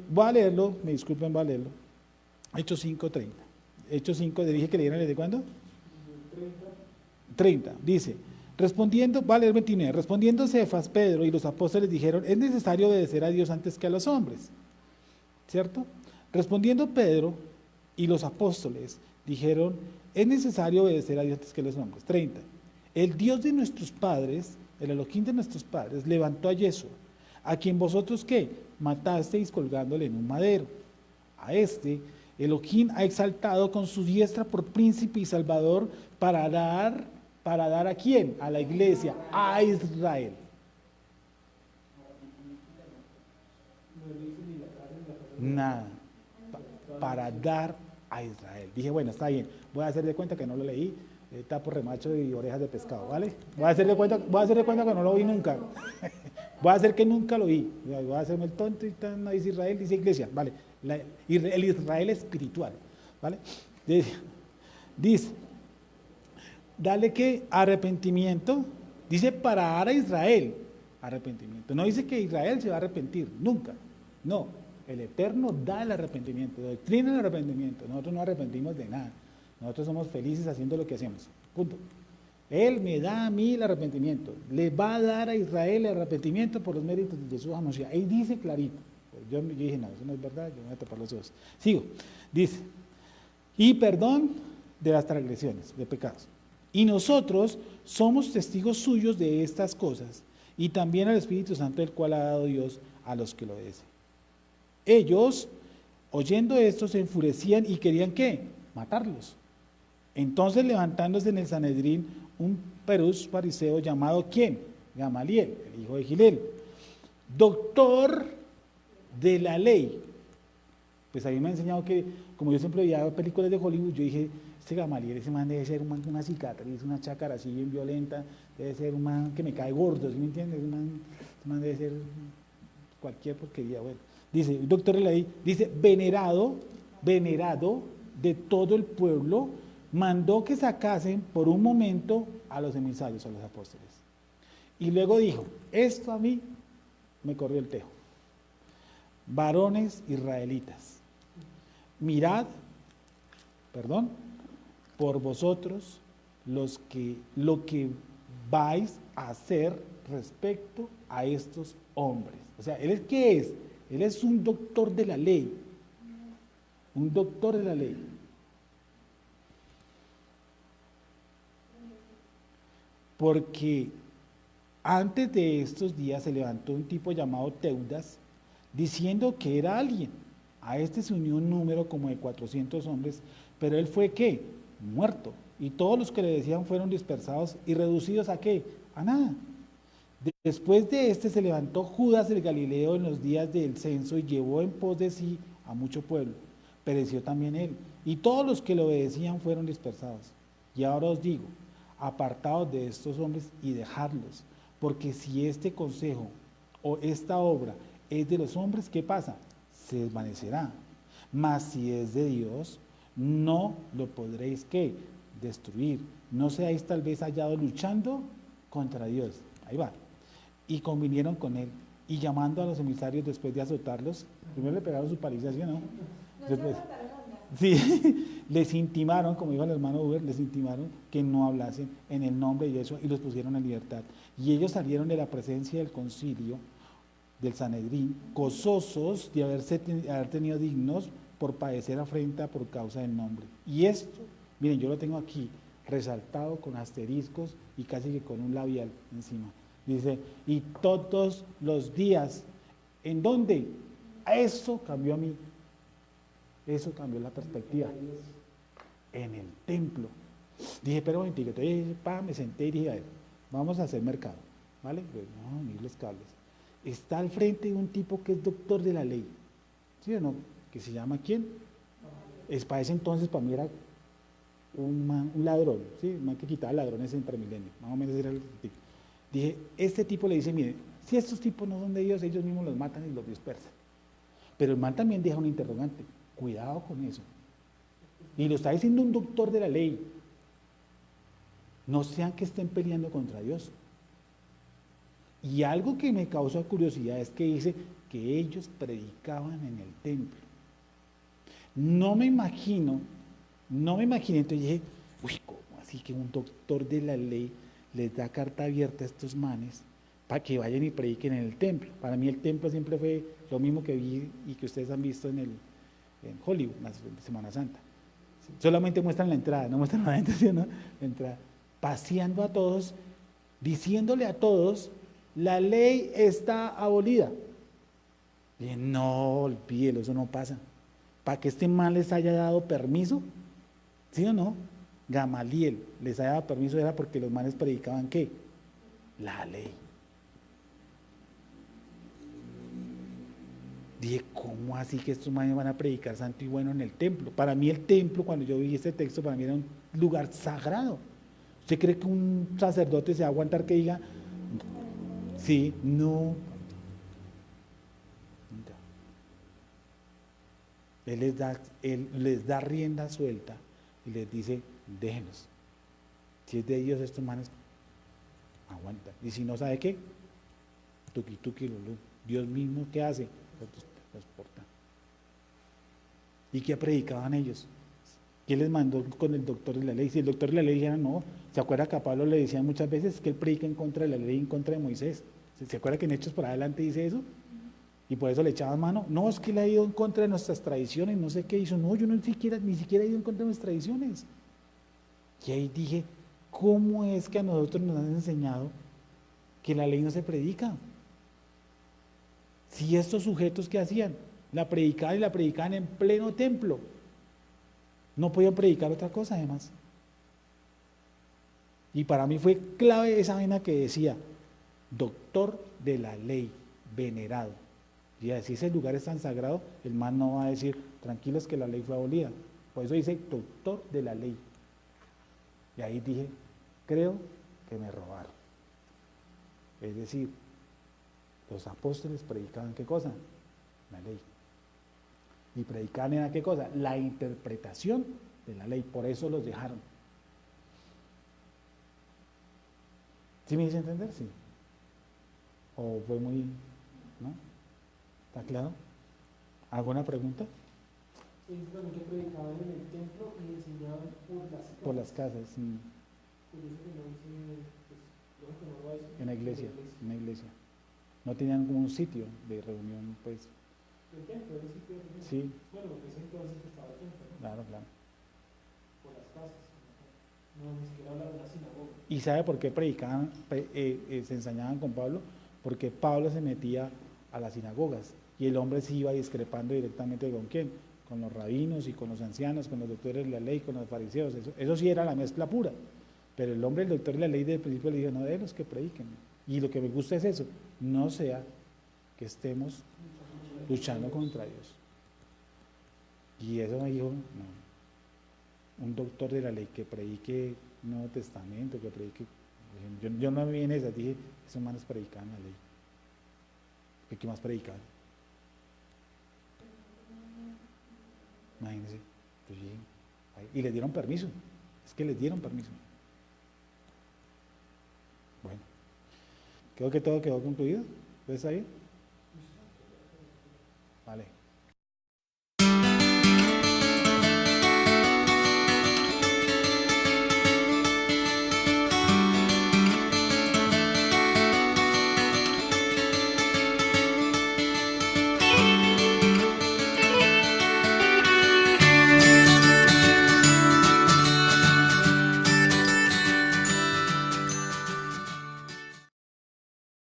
Voy a leerlo, me disculpen, voy a leerlo. Hechos 5, 30. Hechos 5, le dije que leyeran desde cuándo? 30. Dice, respondiendo, va a leer 29. Respondiendo Cefas, Pedro y los apóstoles dijeron, es necesario obedecer a Dios antes que a los hombres. ¿Cierto? Respondiendo Pedro y los apóstoles dijeron, es necesario obedecer a Dios antes que a los hombres. 30. El Dios de nuestros padres, el Elohim de nuestros padres, levantó a Yeshua, a quien vosotros, ¿qué? Matasteis colgándole en un madero. A este Elohim ha exaltado con su diestra por príncipe y salvador para dar ¿a quién? A la iglesia, a Israel. Nada, para dar a Israel. Dije, bueno, está bien, voy a hacer de cuenta que no lo leí, tapo, remacho y orejas de pescado, ¿vale? Voy a hacer de cuenta que no lo vi nunca. Voy a hacer que nunca lo vi. Voy a hacerme el tonto y no dice Israel, dice iglesia, ¿vale? El Israel espiritual, ¿vale? Dice, dale que arrepentimiento, dice para dar a Israel arrepentimiento. No dice que Israel se va a arrepentir, nunca. No, el Eterno da el arrepentimiento, doctrina el arrepentimiento. Nosotros no arrepentimos de nada. Nosotros somos felices haciendo lo que hacemos. Punto. Él me da a mí el arrepentimiento. Le va a dar a Israel el arrepentimiento por los méritos de Jesús HaMashiach. Ahí dice clarito. Yo dije, no, eso no es verdad, yo me voy a tapar los ojos. Sigo. Dice, y perdón de las transgresiones, de pecados. Y nosotros somos testigos suyos de estas cosas, y también al Espíritu Santo, el cual ha dado Dios a los que lo obedecen. Ellos, oyendo esto, se enfurecían y querían ¿qué? Matarlos. Entonces, levantándose en el Sanedrín, un perus fariseo llamado ¿quién? Gamaliel, el hijo de Gilel, doctor de la ley. Pues a mí me ha enseñado que, como yo siempre veía películas de Hollywood, yo dije, este Gamaliel, ese man debe ser un man con una cicatriz, una chácara así bien violenta, debe ser un man que me cae gordo, ¿sí me entiendes? Ese man debe ser cualquier porquería. Bueno, dice, un doctor de la ley, dice, venerado de todo el pueblo, mandó que sacasen por un momento a los emisarios, a los apóstoles. Y luego dijo, esto a mí me corrió el tejo. Varones israelitas, mirad, por vosotros lo que vais a hacer respecto a estos hombres. O sea, ¿él es qué es? Él es un doctor de la ley. Un doctor de la ley. Porque antes de estos días se levantó un tipo llamado Teudas, diciendo que era alguien. A este se unió un número como de 400 hombres, pero él fue ¿qué? Muerto. Y todos los que le decían fueron dispersados y reducidos ¿a qué? A nada. Después de este se levantó Judas el Galileo en los días del censo y llevó en pos de sí a mucho pueblo. Pereció también él. Y todos los que le obedecían fueron dispersados. Y ahora os digo, apartaos de estos hombres y dejadlos, porque si este consejo o esta obra es de los hombres, ¿qué pasa? Se desvanecerá. Mas si es de Dios, no lo podréis ¿qué? Destruir. No seáis tal vez hallados luchando contra Dios. Ahí va. Y convinieron con él, y llamando a los emisarios después de azotarlos, primero le pegaron su paliza, ¿sí o no? No Después, se mataron nada. sí, les intimaron, como dijo el hermano Uber, les intimaron que no hablasen en el nombre de Yeshua y los pusieron en libertad. Y ellos salieron de la presencia del concilio, del Sanedrín, gozosos de haber tenido dignos por padecer afrenta por causa del nombre. Y esto, miren, yo lo tengo aquí, resaltado con asteriscos y casi que con un labial encima. Dice, y todos los días, ¿en dónde? Eso cambió a mí. Eso cambió la perspectiva. En el templo. Dije, pero un momentico, entonces me senté y dije, a ver, vamos a hacer mercado, ¿vale? Pues, no, unir los cables. Está al frente de un tipo que es doctor de la ley, ¿sí o no? Que se llama ¿quién? Es para ese entonces, para mí era un ladrón, ¿sí? Un man que quitaba ladrones en Premilenio, más o menos era el tipo. Dije, este tipo le dice, mire, si estos tipos no son de Dios, ellos mismos los matan y los dispersan. Pero el man también deja un interrogante, cuidado con eso. Y lo está diciendo un doctor de la ley. No sean que estén peleando contra Dios. Y algo que me causa curiosidad es que dice que ellos predicaban en el templo. No me imaginé, entonces dije, uy, ¿cómo así que un doctor de la ley les da carta abierta a estos manes para que vayan y prediquen en el templo? Para mí el templo siempre fue lo mismo que vi y que ustedes han visto en Hollywood, en la Semana Santa. Solamente muestran la entrada, no muestran la entrada, ¿no? La entrada. Paseando a todos, diciéndole a todos, la ley está abolida. Y no, olvídelo, eso no pasa. Para que este man les haya dado permiso, ¿sí o no? Gamaliel les haya dado permiso era porque los manes predicaban ¿qué? La ley. Dije, ¿cómo así que estos manes van a predicar santo y bueno en el templo? Para mí el templo, cuando yo vi este texto, para mí era un lugar sagrado. ¿Usted cree que un sacerdote se va a aguantar que diga, sí, no? Él les da rienda suelta y les dice, déjenos. Si es de Dios, estos manes aguantan. Y si no, ¿sabe qué? Tuki tuki lulú. Dios mismo, ¿qué hace? Los porta. ¿Y qué predicaban ellos? ¿Quién les mandó con el doctor de la ley? Si el doctor de la ley dijera no, ¿se acuerda que a Pablo le decían muchas veces que él predica en contra de la ley, en contra de Moisés? ¿Se acuerda que en Hechos por adelante dice eso? Y por eso le echaban mano. No, es que él ha ido en contra de nuestras tradiciones, no sé qué hizo. No, yo ni siquiera he ido en contra de nuestras tradiciones. Y ahí dije, ¿cómo es que a nosotros nos han enseñado que la ley no se predica? Si estos sujetos que hacían, la predicaban y la predicaban en pleno templo, no podían predicar otra cosa además. Y para mí fue clave esa vaina que decía, doctor de la ley, venerado. Y si ese lugar es tan sagrado, el man no va a decir, tranquilos que la ley fue abolida. Por eso dice, doctor de la ley. Y ahí dije, creo que me robaron. Es decir, los apóstoles predicaban ¿qué cosa? La ley. Y predicaban era ¿qué cosa? La interpretación de la ley. Por eso los dejaron. ¿Sí me hice entender? Sí. ¿O fue muy, no? ¿Está claro? ¿Alguna pregunta? Sí, también que predicaban en el templo y enseñaban por las casas. Por las casas, sí. Curioso que no dice, pues, creo que no lo va a decir. En la iglesia, en la iglesia. No tenían como un sitio de reunión, pues. ¿El templo? ¿El sitio de reunión? Sí, Bueno, en ese entonces estaba el templo, ¿no? claro, claro. Por las casas. No, ni siquiera hablar de una sinagoga. ¿Y sabe por qué predicaban, se ensañaban con Pablo? Porque Pablo se metía a las sinagogas y el hombre se iba discrepando directamente con quién, con los rabinos y con los ancianos, con los doctores de la ley, con los fariseos, eso sí era la mezcla pura, pero el hombre, el doctor de la ley, desde el principio le dijo, no, de los que prediquen, y lo que me gusta es eso, no sea que estemos luchando contra Dios. Y eso me dijo, no, un doctor de la ley que predique Nuevo Testamento, que predique, yo no me vi en esa, dije, esos manos predicaban la ley. ¿Qué más predicaban? Imagínense, pues sí, y les dieron permiso, es que les dieron permiso. Bueno, creo que todo quedó concluido, ¿está bien?